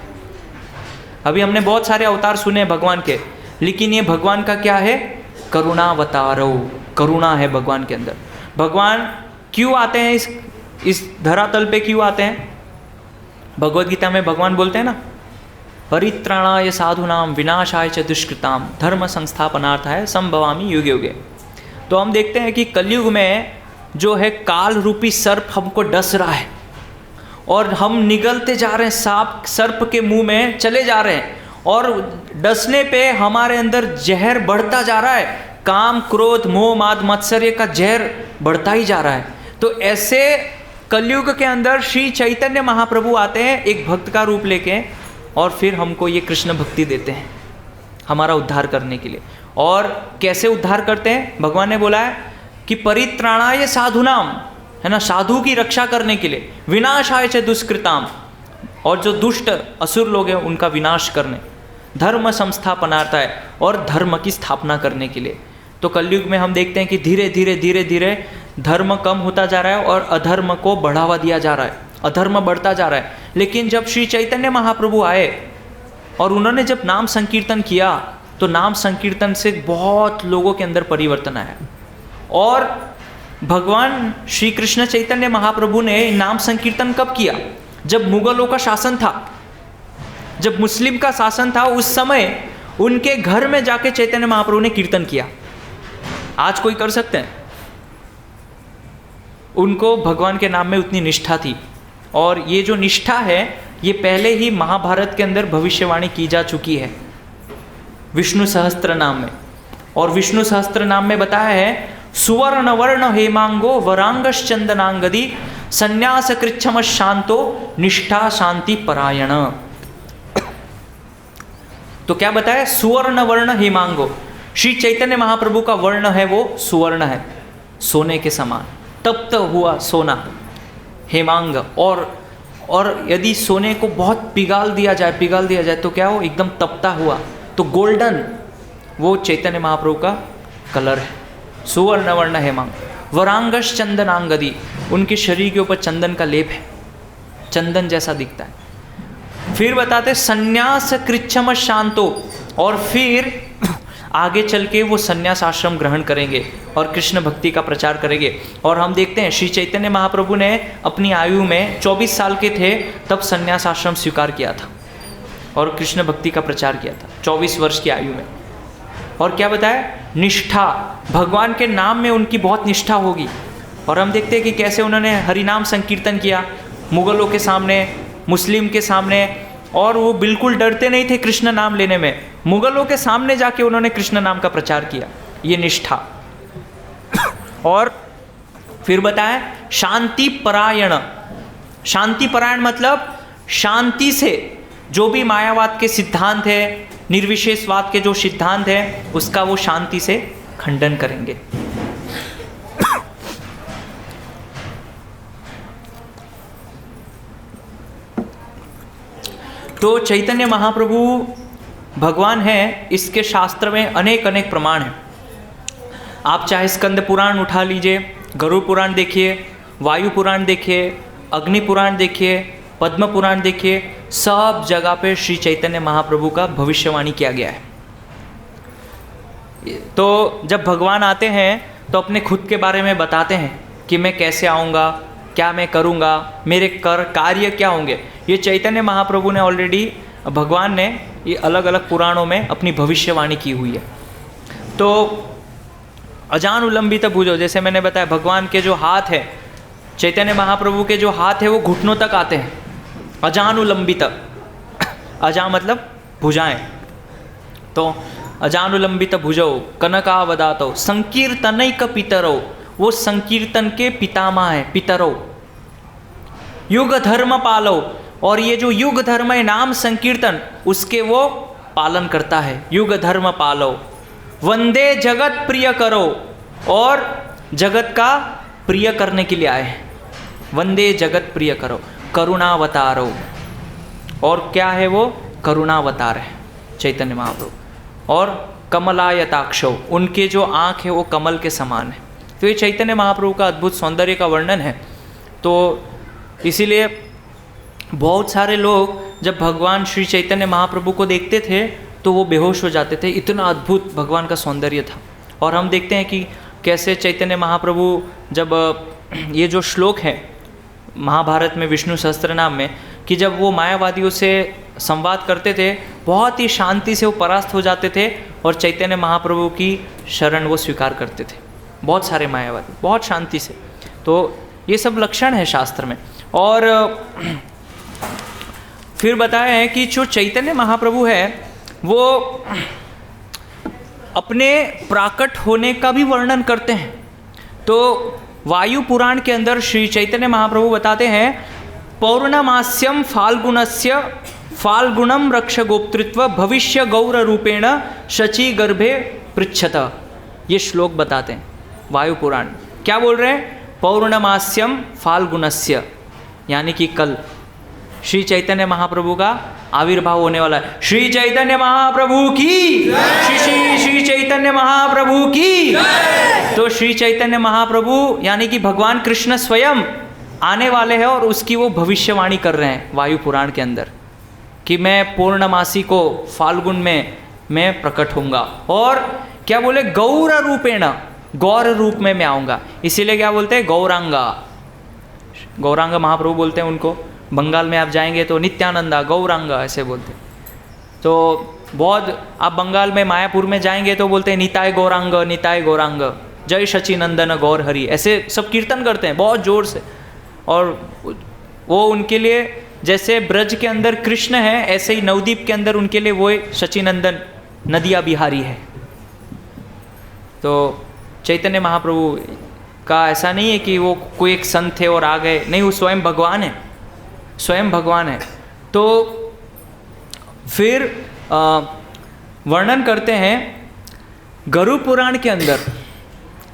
अभी हमने बहुत सारे अवतार सुने भगवान के, लेकिन ये भगवान का क्या है, करुणावतारौ। करुणा है भगवान के अंदर। भगवान क्यों आते हैं इस धरातल पे, क्यों आते हैं? भगवद गीता में भगवान बोलते हैं ना, परित्राणाय साधूनाम विनाशाय च दुष्कृताम धर्म संस्थापनार्थाय संभवामि युगे युगे। तो हम देखते हैं कि कलयुग में जो है काल रूपी सर्प हमको डस रहा है और हम निगलते जा रहे हैं, सांप सर्प के मुंह में चले जा रहे हैं, और डसने पे हमारे अंदर जहर बढ़ता जा रहा है, काम क्रोध मोह माद मत्सर्य का जहर बढ़ता ही जा रहा है। तो ऐसे कलयुग के अंदर श्री चैतन्य महाप्रभु आते हैं एक भक्त का रूप लेके, और फिर हमको ये कृष्ण भक्ति देते हैं हमारा उद्धार करने के लिए। और कैसे उद्धार करते हैं? भगवान ने बोला है कि परित्राणाय साधुनाम, है ना, साधु की रक्षा करने के लिए, विनाशाय च दुष्कृताम, और जो दुष्ट असुर लोग हैं उनका विनाश करने, धर्म संस्थापनार्थाय, और धर्म की स्थापना करने के लिए। तो कलयुग में हम देखते हैं कि धीरे धीरे धीरे धीरे धर्म कम होता जा रहा है और अधर्म को बढ़ावा दिया जा रहा है, अधर्म बढ़ता जा रहा है। लेकिन जब श्री चैतन्य महाप्रभु आए और उन्होंने जब नाम संकीर्तन किया, तो नाम संकीर्तन से बहुत लोगों के अंदर परिवर्तन आया। और भगवान श्री कृष्ण चैतन्य महाप्रभु ने नाम संकीर्तन कब किया? जब मुगलों का शासन था, जब मुस्लिम का शासन था, उस समय उनके घर में जाके चैतन्य महाप्रभु ने कीर्तन किया। आज कोई कर सकते हैं? उनको भगवान के नाम में उतनी निष्ठा थी। और ये जो निष्ठा है, ये पहले ही महाभारत के अंदर भविष्यवाणी की जा चुकी है विष्णु सहस्त्र नाम में। और विष्णु सहस्त्र नाम में बताया है, सुवर्ण वर्ण हेमांगो वरांगश्चंदनांगदी संन्यास कृच्छम शांतो निष्ठा शांति परायण। तो क्या बताया? सुवर्ण वर्ण हेमांगो। श्री चैतन्य महाप्रभु का वर्ण है वो सुवर्ण है, सोने के समान, तप्त हुआ सोना, हेमांग। और यदि सोने को बहुत पिघाल दिया जाए तो क्या हो? एकदम तपता हुआ, तो गोल्डन वो चैतन्य महाप्रभु का कलर है, सुवर्ण वर्ण हेमांग। वरांगश चंदनांगदी, उनके शरीर के ऊपर चंदन का लेप है, चंदन जैसा दिखता है। फिर बताते संन्यास कृच्छम शांतो, और फिर आगे चल के वो संन्यास आश्रम ग्रहण करेंगे और कृष्ण भक्ति का प्रचार करेंगे। और हम देखते हैं श्री चैतन्य महाप्रभु ने अपनी आयु में 24 साल के थे तब संन्यास आश्रम स्वीकार किया था और कृष्ण भक्ति का प्रचार किया था 24 वर्ष की आयु में। और क्या बताया? निष्ठा, भगवान के नाम में उनकी बहुत निष्ठा होगी। और हम देखते हैं कि कैसे उन्होंने हरिनाम संकीर्तन किया मुगलों के सामने, मुस्लिम के सामने, और वो बिल्कुल डरते नहीं थे कृष्ण नाम लेने में। मुगलों के सामने जाके उन्होंने कृष्ण नाम का प्रचार किया, ये निष्ठा। और फिर बताएं शांति परायण। शांति परायण मतलब शांति से जो भी मायावाद के सिद्धांत है, निर्विशेषवाद के जो सिद्धांत है, उसका वो शांति से खंडन करेंगे। तो चैतन्य महाप्रभु भगवान है, इसके शास्त्र में अनेक अनेक प्रमाण हैं। आप चाहे स्कंद पुराण उठा लीजिए, गरुड़ पुराण देखिए, वायु पुराण देखिए, अग्नि पुराण देखिए, पद्म पुराण देखिए, सब जगह पे श्री चैतन्य महाप्रभु का भविष्यवाणी किया गया है। तो जब भगवान आते हैं तो अपने खुद के बारे में बताते हैं कि मैं कैसे आऊँगा, क्या मैं करूँगा, मेरे कार्य क्या होंगे। ये चैतन्य महाप्रभु ने ऑलरेडी, भगवान ने ये अलग अलग पुराणों में अपनी भविष्यवाणी की हुई है। तो अजान उलंबित भुजो, जैसे मैंने बताया भगवान के जो हाथ है, चैतन्य महाप्रभु के जो हाथ है वो घुटनों तक आते हैं। अजान उलंबित, अजा मतलब भुजाएं। तो अजान उलंबित भुजो कनकावदातो संकीर्तनैक पितरो, वो संकीर्तन के पितामह है, पितरो। युग धर्म पालो, और ये जो युग धर्म है नाम संकीर्तन, उसके वो पालन करता है। युग धर्म पालो, वंदे जगत प्रिय करो, और जगत का प्रिय करने के लिए आए हैं। वंदे जगत प्रिय करो, करुणावतारो, और क्या है वो, करुणावतार है चैतन्य महाप्रभु। और कमलायताक्षो, उनके जो आँख है वो कमल के समान है। तो ये चैतन्य महाप्रभु का अद्भुत सौंदर्य का वर्णन है। तो इसीलिए बहुत सारे लोग जब भगवान श्री चैतन्य महाप्रभु को देखते थे तो वो बेहोश हो जाते थे, इतना अद्भुत भगवान का सौंदर्य था। और हम देखते हैं कि कैसे चैतन्य महाप्रभु, जब ये जो श्लोक है महाभारत में विष्णु सहस्त्रनाम में, कि जब वो मायावादियों से संवाद करते थे, बहुत ही शांति से वो परास्त हो जाते थे और चैतन्य महाप्रभु की शरण वो स्वीकार करते थे। बहुत सारे मायावादी बहुत शांति से। तो ये सब लक्षण है शास्त्र में। और फिर बताया है कि जो चैतन्य महाप्रभु है वो अपने प्राकट होने का भी वर्णन करते हैं। तो वायु पुराण के अंदर श्री चैतन्य महाप्रभु बताते हैं, पौर्णमास्यम फाल्गुनस्य फाल्गुणम रक्ष गोप्तृत्व भविष्य गौर रूपेण शची गर्भे पृच्छत। ये श्लोक बताते हैं वायु पुराण। क्या बोल रहे हैं, पौर्णमास्यम फाल्गुनस्य, यानी कि कल श्री चैतन्य महाप्रभु का आविर्भाव होने वाला है। श्री चैतन्य महाप्रभु की, श्री चैतन्य महाप्रभु की। तो श्री चैतन्य महाप्रभु यानी कि भगवान कृष्ण स्वयं आने वाले हैं और उसकी वो भविष्यवाणी कर रहे हैं वायु पुराण के अंदर कि मैं पूर्णमासी को फाल्गुन में मैं प्रकट होऊंगा। और क्या बोले, गौर रूपेण, गौर रूप में मैं आऊँगा। इसीलिए क्या बोलते हैं, गौरांगा, गौरांग महाप्रभु बोलते हैं उनको। बंगाल में आप जाएंगे तो नित्यानंदा, गौरांगा ऐसे बोलते हैं। तो बहुत, आप बंगाल में मायापुर में जाएंगे तो बोलते हैं निताय गौरांग, निताय गौरांग, जय शचीनंदन गौर हरि, ऐसे सब कीर्तन करते हैं बहुत जोर से। और वो उनके लिए जैसे ब्रज के अंदर कृष्ण है, ऐसे ही नवदीप के अंदर उनके लिए वो शचीनंदन नदिया बिहारी है। तो चैतन्य महाप्रभु का ऐसा नहीं है कि वो कोई एक संत है और आ गए, नहीं, वो स्वयं भगवान है, स्वयं भगवान है। तो फिर वर्णन करते हैं गरुड़ पुराण के अंदर,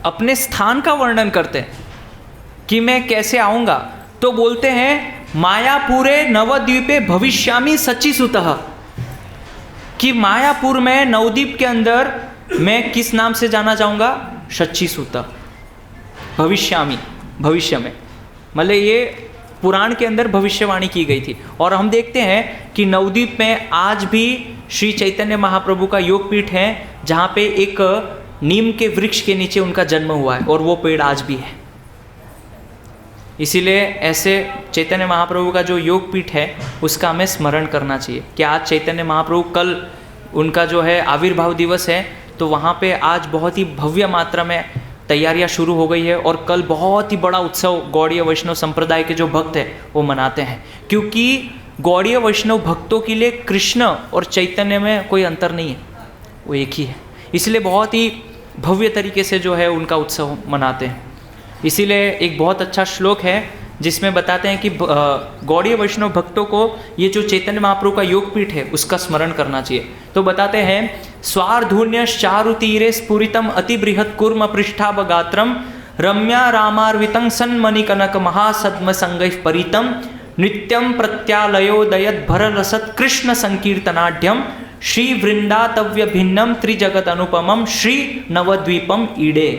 अपने स्थान का वर्णन करते हैं कि मैं कैसे आऊँगा। तो बोलते हैं मायापुरे नवद्वीपे भविष्यामि सचिसुतः, कि मायापुर में नवद्वीप के अंदर मैं किस नाम से जाना चाहूँगा, सचिसुत, भविष्यामि, भविष्य में, मतलब ये पुराण के अंदर भविष्यवाणी की गई थी। और हम देखते हैं कि नवद्वीप में आज भी श्री चैतन्य महाप्रभु का योगपीठ है, जहाँ पे एक नीम के वृक्ष के नीचे उनका जन्म हुआ है और वो पेड़ आज भी है। इसीलिए ऐसे चैतन्य महाप्रभु का जो योगपीठ है उसका हमें स्मरण करना चाहिए कि आज चैतन्य महाप्रभु, कल उनका जो है आविर्भाव दिवस है, तो वहाँ पे आज बहुत ही भव्य मात्रा में तैयारियां शुरू हो गई है और कल बहुत ही बड़ा उत्सव गौड़ीय वैष्णव संप्रदाय के जो भक्त हैं वो मनाते हैं। क्योंकि गौड़ीय वैष्णव भक्तों के लिए कृष्ण और चैतन्य में कोई अंतर नहीं है, वो एक ही है। इसलिए बहुत ही भव्य तरीके से जो है उनका उत्सव मनाते हैं। इसीलिए एक बहुत अच्छा श्लोक है जिसमें बताते हैं कि गौड़ीय वैष्णव भक्तों को ये जो चैतन्य महाप्रभु का योगपीठ है उसका स्मरण करना चाहिए। तो बताते हैं स्वार्धून्य चारु तीरे स्फुरितम अति बृहत् कूर्म पृष्ठाभ गात्रम रम्या रामार्वितं सन्मणिकनक महासद्म संगैः परितम नित्यम प्रत्यालयोदयद भररसत् कृष्ण संकीर्तनाढ्यम श्री वृंदातव्य भिन्नम त्रिजगत अनुपमम श्री नवद्वीपम ईडे।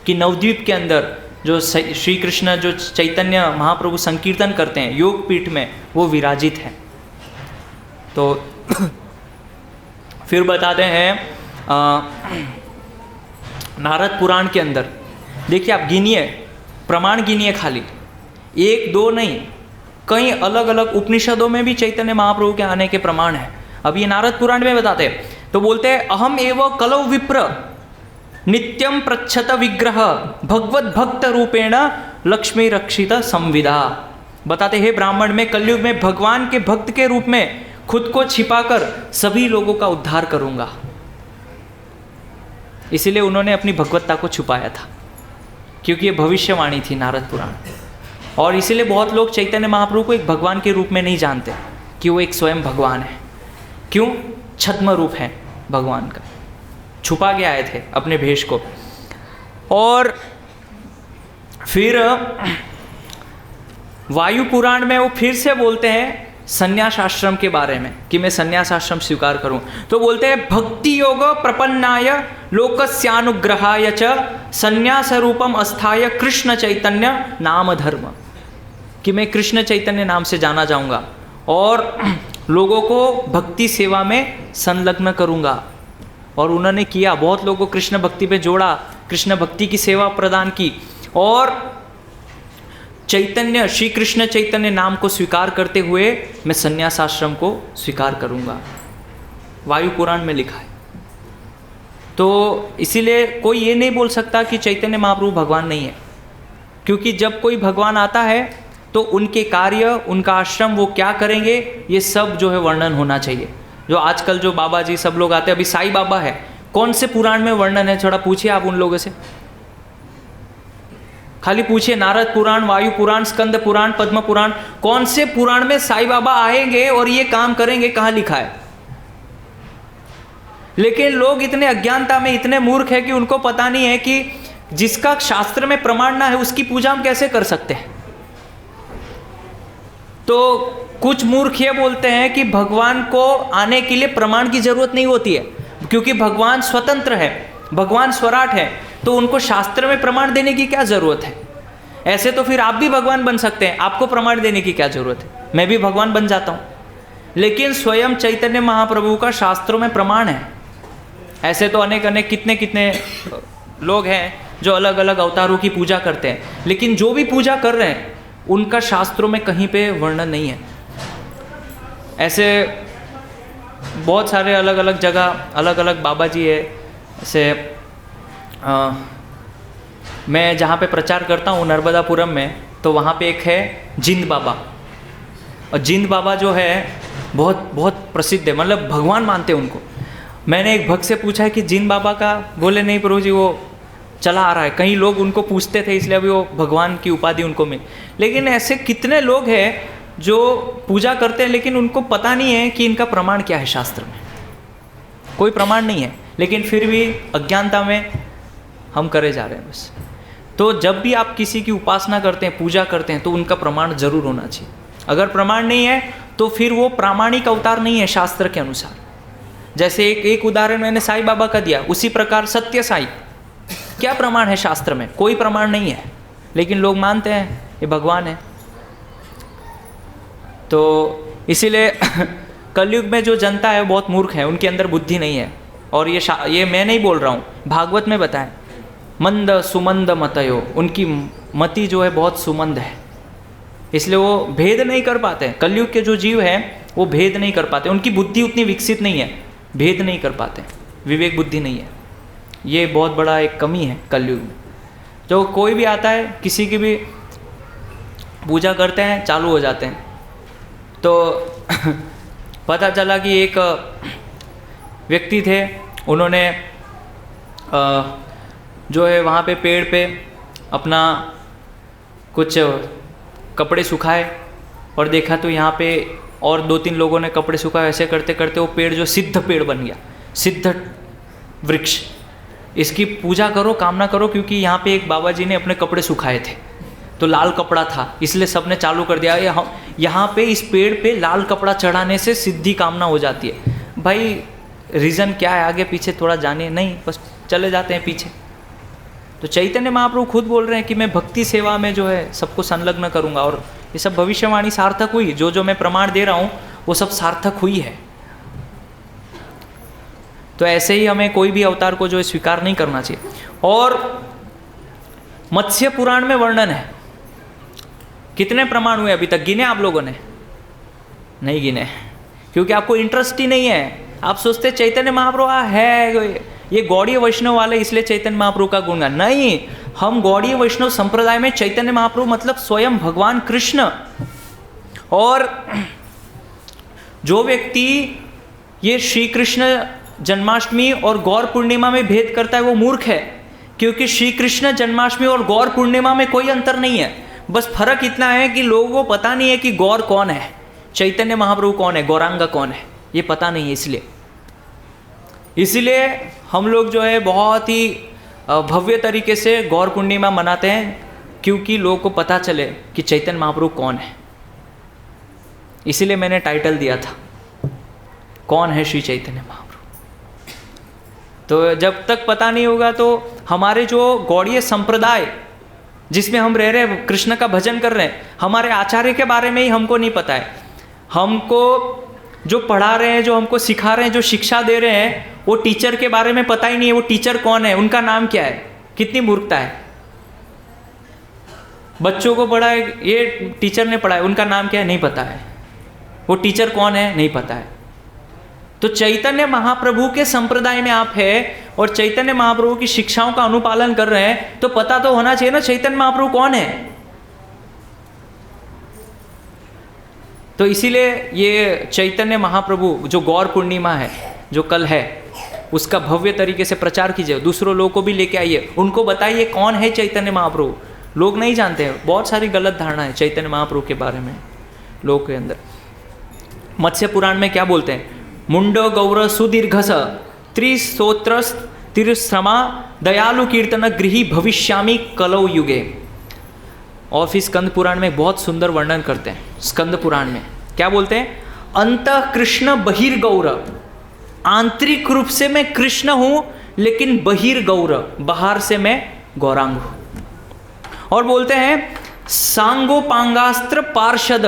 कि नवद्वीप के अंदर जो श्री कृष्ण जो चैतन्य महाप्रभु संकीर्तन करते हैं योग पीठ में, वो विराजित है। तो फिर बताते हैं नारद पुराण के अंदर देखिए, आप गिनिए, प्रमाण गिनिए, खाली एक दो नहीं, कई अलग अलग उपनिषदों में भी चैतन्य महाप्रभु के आने के प्रमाण हैं। अब ये नारद पुराण में बताते हैं, तो बोलते हैं अहम एव कलौ विप्र नित्यम प्रच्छत विग्रह भगवत भक्त रूपेण लक्ष्मी रक्षित संविदा। बताते हैं ब्राह्मण में कलयुग में भगवान के भक्त के रूप में खुद को छिपाकर सभी लोगों का उद्धार करूंगा। इसीलिए उन्होंने अपनी भगवत्ता को छुपाया था, क्योंकि ये भविष्यवाणी थी नारद पुराण। और इसीलिए बहुत लोग चैतन्य महाप्रभु को एक भगवान के रूप में नहीं जानते कि वो एक स्वयं भगवान है। क्यों? छद्म रूप है भगवान का, छुपा के आए थे अपने भेष को। और फिर वायु पुराण में वो फिर से बोलते हैं संन्यास आश्रम के बारे में कि मैं संन्यास आश्रम स्वीकार करूं। तो बोलते हैं भक्ति योग प्रपन्नाय लोकस्यानुग्रहाय च संन्यास रूपम अस्थाय कृष्ण चैतन्य नाम धर्म। कि मैं कृष्ण चैतन्य नाम से जाना जाऊंगा और लोगों को भक्ति सेवा में संलग्न करूंगा। और उन्होंने किया, बहुत लोगों को कृष्ण भक्ति पे जोड़ा, कृष्ण भक्ति की सेवा प्रदान की और चैतन्य श्री कृष्ण चैतन्य नाम को स्वीकार करते हुए मैं संन्यास आश्रम को स्वीकार करूंगा। वायु पुराण में लिखा है। तो इसीलिए कोई ये नहीं बोल सकता कि चैतन्य महाप्रभु भगवान नहीं है, क्योंकि जब कोई भगवान आता है तो उनके कार्य, उनका आश्रम, वो क्या करेंगे, ये सब जो है वर्णन होना चाहिए। जो आजकल जो बाबा जी सब लोग आते हैं, अभी साईं बाबा है, कौन से पुराण में वर्णन है? थोड़ा पूछिए आप उन लोगों से, खाली पूछिए नारद पुराण, वायु पुराण, स्कंद पुराण, पद्म पुराण, कौन से पुराण में साईं बाबा आएंगे और ये काम करेंगे, कहाँ लिखा है? लेकिन लोग इतने अज्ञानता में, इतने मूर्ख है कि उनको पता नहीं है कि जिसका शास्त्र में प्रमाण ना है उसकी पूजा हम कैसे कर सकते हैं। तो कुछ मूर्ख ये बोलते हैं कि भगवान को आने के लिए प्रमाण की जरूरत नहीं होती है, क्योंकि भगवान स्वतंत्र है, भगवान स्वराट है, तो उनको शास्त्र में प्रमाण देने की क्या जरूरत है। ऐसे तो फिर आप भी भगवान बन सकते हैं, आपको प्रमाण देने की क्या जरूरत है, मैं भी भगवान बन जाता हूँ। लेकिन स्वयं चैतन्य महाप्रभु का शास्त्रों में प्रमाण है। ऐसे तो अनेक अनेक कितने कितने लोग हैं जो अलग अलग अवतारों की पूजा करते हैं, लेकिन जो भी पूजा कर रहे हैं उनका शास्त्रों में कहीं पे वर्णन नहीं है। ऐसे बहुत सारे अलग अलग जगह अलग अलग बाबा जी है। ऐसे मैं जहाँ पे प्रचार करता हूँ नर्मदापुरम में, तो वहाँ पे एक है जिंद बाबा। और जिंद बाबा जो है बहुत बहुत प्रसिद्ध है, मतलब भगवान मानते हैं उनको। मैंने एक भक्त से पूछा है कि जिंद बाबा का, बोले नहीं प्रभु जी वो चला आ रहा है, कई लोग उनको पूछते थे इसलिए अभी वो भगवान की उपाधि उनको मिली। लेकिन ऐसे कितने लोग हैं जो पूजा करते हैं लेकिन उनको पता नहीं है कि इनका प्रमाण क्या है, शास्त्र में कोई प्रमाण नहीं है, लेकिन फिर भी अज्ञानता में हम करे जा रहे हैं बस। तो जब भी आप किसी की उपासना करते हैं, पूजा करते हैं, तो उनका प्रमाण जरूर होना चाहिए। अगर प्रमाण नहीं है तो फिर वो प्रामाणिक अवतार नहीं है शास्त्र के अनुसार। जैसे एक उदाहरण मैंने साईं बाबा का दिया, उसी प्रकार सत्य साईं, क्या प्रमाण है शास्त्र में? कोई प्रमाण नहीं है, लेकिन लोग मानते हैं ये भगवान है। तो इसीलिए कलयुग में जो जनता है बहुत मूर्ख है, उनके अंदर बुद्धि नहीं है। और ये मैं नहीं बोल रहा हूँ, भागवत में बताएं, मंद सुमंद मतयो, उनकी मति जो है बहुत सुमंद है, इसलिए वो भेद नहीं कर पाते। कलयुग के जो जीव हैं वो भेद नहीं कर पाते, उनकी बुद्धि उतनी विकसित नहीं है, भेद नहीं कर पाते, विवेक बुद्धि नहीं है। ये बहुत बड़ा एक कमी है कलयुग में। जो कोई भी आता है, किसी की भी पूजा करते हैं, चालू हो जाते हैं, तो पता चला कि एक व्यक्ति थे, उन्होंने जो है वहाँ पे पेड़ पे अपना कुछ कपड़े सुखाए और देखा तो यहाँ पे और 2-3 लोगों ने कपड़े सुखाए। ऐसे करते करते वो पेड़ जो सिद्ध पेड़ बन गया, सिद्ध वृक्ष। इसकी पूजा करो, कामना करो, क्योंकि यहाँ पे एक बाबा जी ने अपने कपड़े सुखाए थे तो लाल कपड़ा था, इसलिए सबने चालू कर दिया यहाँ पे इस पेड़ पे लाल कपड़ा चढ़ाने से सिद्धि कामना हो जाती है। भाई रीज़न क्या है आगे पीछे थोड़ा जानिए, नहीं बस चले जाते हैं पीछे। तो चैतन्य महाप्रभु खुद बोल रहे हैं कि मैं भक्ति सेवा में जो है सबको संलग्न करूँगा, और ये सब भविष्यवाणी सार्थक हुई। जो मैं प्रमाण दे रहा हूँ वो सब सार्थक हुई है। तो ऐसे ही हमें कोई भी अवतार को जो है स्वीकार नहीं करना चाहिए। और मत्स्य पुराण में वर्णन है, कितने प्रमाण हुए अभी तक गिने आप लोगों ने? नहीं गिने, क्योंकि आपको इंटरेस्ट ही नहीं है। आप सोचते चैतन्य महाप्रभु है ये गौड़ीय वैष्णव वाले इसलिए चैतन्य महाप्रभु का गुणगान। नहीं, हम गौड़ीय वैष्णव संप्रदाय में चैतन्य महाप्रभु मतलब स्वयं भगवान कृष्ण। और जो व्यक्ति ये श्री कृष्ण जन्माष्टमी और गौर पूर्णिमा में भेद करता है वो मूर्ख है, क्योंकि श्री कृष्ण जन्माष्टमी और गौर पूर्णिमा में कोई अंतर नहीं है। बस फर्क इतना है कि लोगों को पता नहीं है कि गौर कौन है, चैतन्य महाप्रभु कौन है, गौरांगा कौन है, ये पता नहीं है। इसलिए हम लोग जो है बहुत ही भव्य तरीके से गौर पूर्णिमा मनाते हैं, क्योंकि लोगों को पता चले कि चैतन्य महाप्रभु कौन है। इसीलिए मैंने टाइटल दिया था, कौन है श्री चैतन्य महाप्रभु। तो जब तक पता नहीं होगा तो हमारे जो गौड़ीय संप्रदाय जिसमें हम रह रहे हैं, कृष्ण का भजन कर रहे हैं, हमारे आचार्य के बारे में ही हमको नहीं पता है। हमको जो पढ़ा रहे हैं, जो हमको सिखा रहे हैं, जो शिक्षा दे रहे हैं, वो टीचर के बारे में पता ही नहीं है। वो टीचर कौन है, उनका नाम क्या है, कितनी मूर्खता है। बच्चों को पढ़ाए, ये टीचर ने पढ़ाया, उनका नाम क्या है नहीं पता है, वो टीचर कौन है नहीं पता है। तो चैतन्य महाप्रभु के संप्रदाय में आप है और चैतन्य महाप्रभु की शिक्षाओं का अनुपालन कर रहे हैं, तो पता तो होना चाहिए ना चैतन्य महाप्रभु कौन है। तो इसीलिए ये चैतन्य महाप्रभु जो गौर पूर्णिमा है, जो कल है, उसका भव्य तरीके से प्रचार कीजिए, दूसरों लोगों को भी लेके आइए, उनको बताइए कौन है चैतन्य महाप्रभु। लोग नहीं जानते हैं, बहुत सारी गलत धारणा है चैतन्य महाप्रभु के बारे में लोगों के अंदर। मत्स्य पुराण में क्या बोलते हैं, मुंडो गौर सुदीर्घस त्रिस्तोत्रस तिरश्रमा दयालु कीर्तन गृही भविष्यामि कलौ युगे। और फिर स्कंद पुराण में बहुत सुंदर वर्णन करते हैं। स्कंद पुराण में क्या बोलते हैं, अंतः कृष्ण बहिर्गौर, आंतरिक रूप से मैं कृष्ण हूँ, लेकिन बहिर्गौर, बाहर से मैं गौरांग हूँ। और बोलते हैं सांगोपांगास्त्र पार्षद,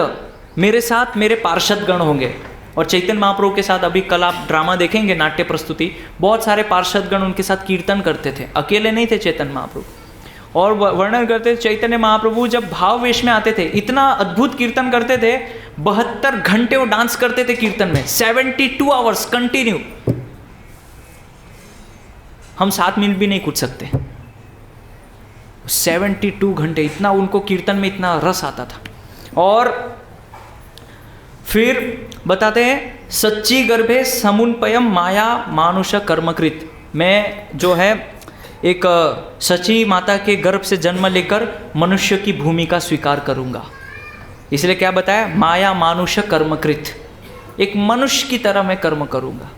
मेरे साथ मेरे पार्षद गण होंगे। और चैतन्य महाप्रभु के साथ अभी कल आप ड्रामा देखेंगे, नाट्य प्रस्तुति, बहुत सारे पार्षद गण उनके साथ कीर्तन करते थे, अकेले नहीं थे चैतन्य महाप्रभु। और वर्णन करते थे चैतन्य महाप्रभु जब भाव वेश में आते थे, इतना अद्भुत कीर्तन करते थे, 72 घंटे वो डांस करते थे कीर्तन में, 72 आवर्स कंटिन्यू। हम 7 मिनट भी नहीं कूद सकते, 72 घंटे, इतना उनको कीर्तन में इतना रस आता था। और फिर बताते हैं सच्ची गर्भे समुन्पयम माया मानुष कर्मकृत, मैं जो है एक सच्ची माता के गर्भ से जन्म लेकर मनुष्य की भूमिका स्वीकार करूंगा। इसलिए क्या बताया, माया मानुष कर्मकृत, एक मनुष्य की तरह मैं कर्म करूंगा।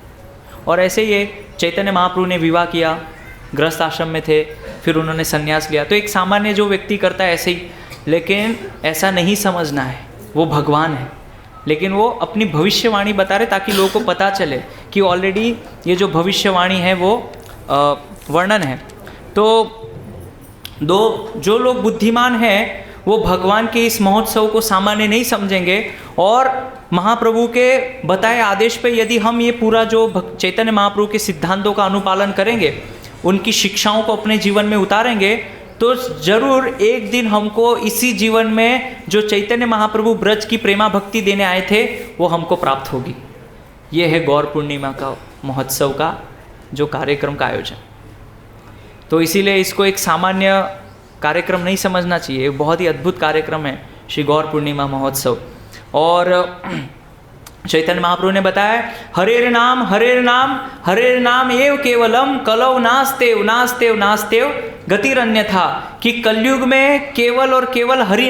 और ऐसे ये चैतन्य महाप्रभु ने विवाह किया, गृहस्थ आश्रम में थे, फिर उन्होंने संन्यास लिया। तो एक सामान्य जो व्यक्ति करता है ऐसे ही, लेकिन ऐसा नहीं समझना है, वो भगवान है। लेकिन वो अपनी भविष्यवाणी बता रहे ताकि लोगों को पता चले कि ऑलरेडी ये जो भविष्यवाणी है वो वर्णन है। तो जो लोग बुद्धिमान हैं वो भगवान के इस महोत्सव को सामान्य नहीं समझेंगे, और महाप्रभु के बताए आदेश पे यदि हम ये पूरा जो चैतन्य महाप्रभु के सिद्धांतों का अनुपालन करेंगे, उनकी शिक्षाओं को अपने जीवन में उतारेंगे, तो जरूर एक दिन हमको इसी जीवन में जो चैतन्य महाप्रभु ब्रज की प्रेमा भक्ति देने आए थे वो हमको प्राप्त होगी। ये है गौर पूर्णिमा का महोत्सव का जो कार्यक्रम का आयोजन। तो इसीलिए इसको एक सामान्य कार्यक्रम नहीं समझना चाहिए, बहुत ही अद्भुत कार्यक्रम है श्री गौर पूर्णिमा महोत्सव। और चैतन्य महाप्रभु ने बताया हरेर नाम हरेर नाम हरेर नाम एव केवलम कलौ नास्तेव नास्तेव नास्तेव गतिरन्यथा, कि कलयुग में केवल और केवल हरि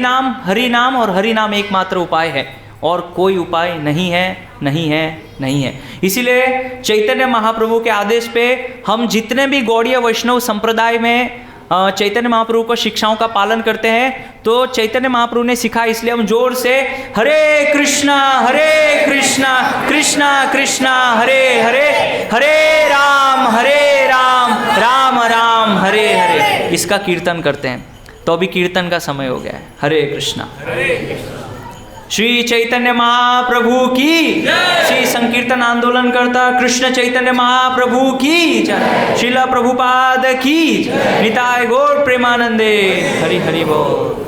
नाम और हरि नाम एकमात्र उपाय है और कोई उपाय नहीं है नहीं है नहीं है। इसीलिए चैतन्य महाप्रभु के आदेश पे हम जितने भी गौड़ीय वैष्णव संप्रदाय में चैतन्य महाप्रभु को शिक्षाओं का पालन करते हैं, तो चैतन्य महाप्रभु ने सिखाया, इसलिए हम जोर से हरे कृष्णा कृष्णा कृष्णा हरे हरे, हरे राम राम राम हरे हरे, इसका कीर्तन करते हैं। तो अभी कीर्तन का समय हो गया है। हरे कृष्णा। श्री चैतन्य महाप्रभु की, श्री संकीर्तन आंदोलन करता कृष्ण चैतन्य महाप्रभु की, श्रीला प्रभुपाद की, निताय गौर प्रेमानंदे। हरि हरि बोल।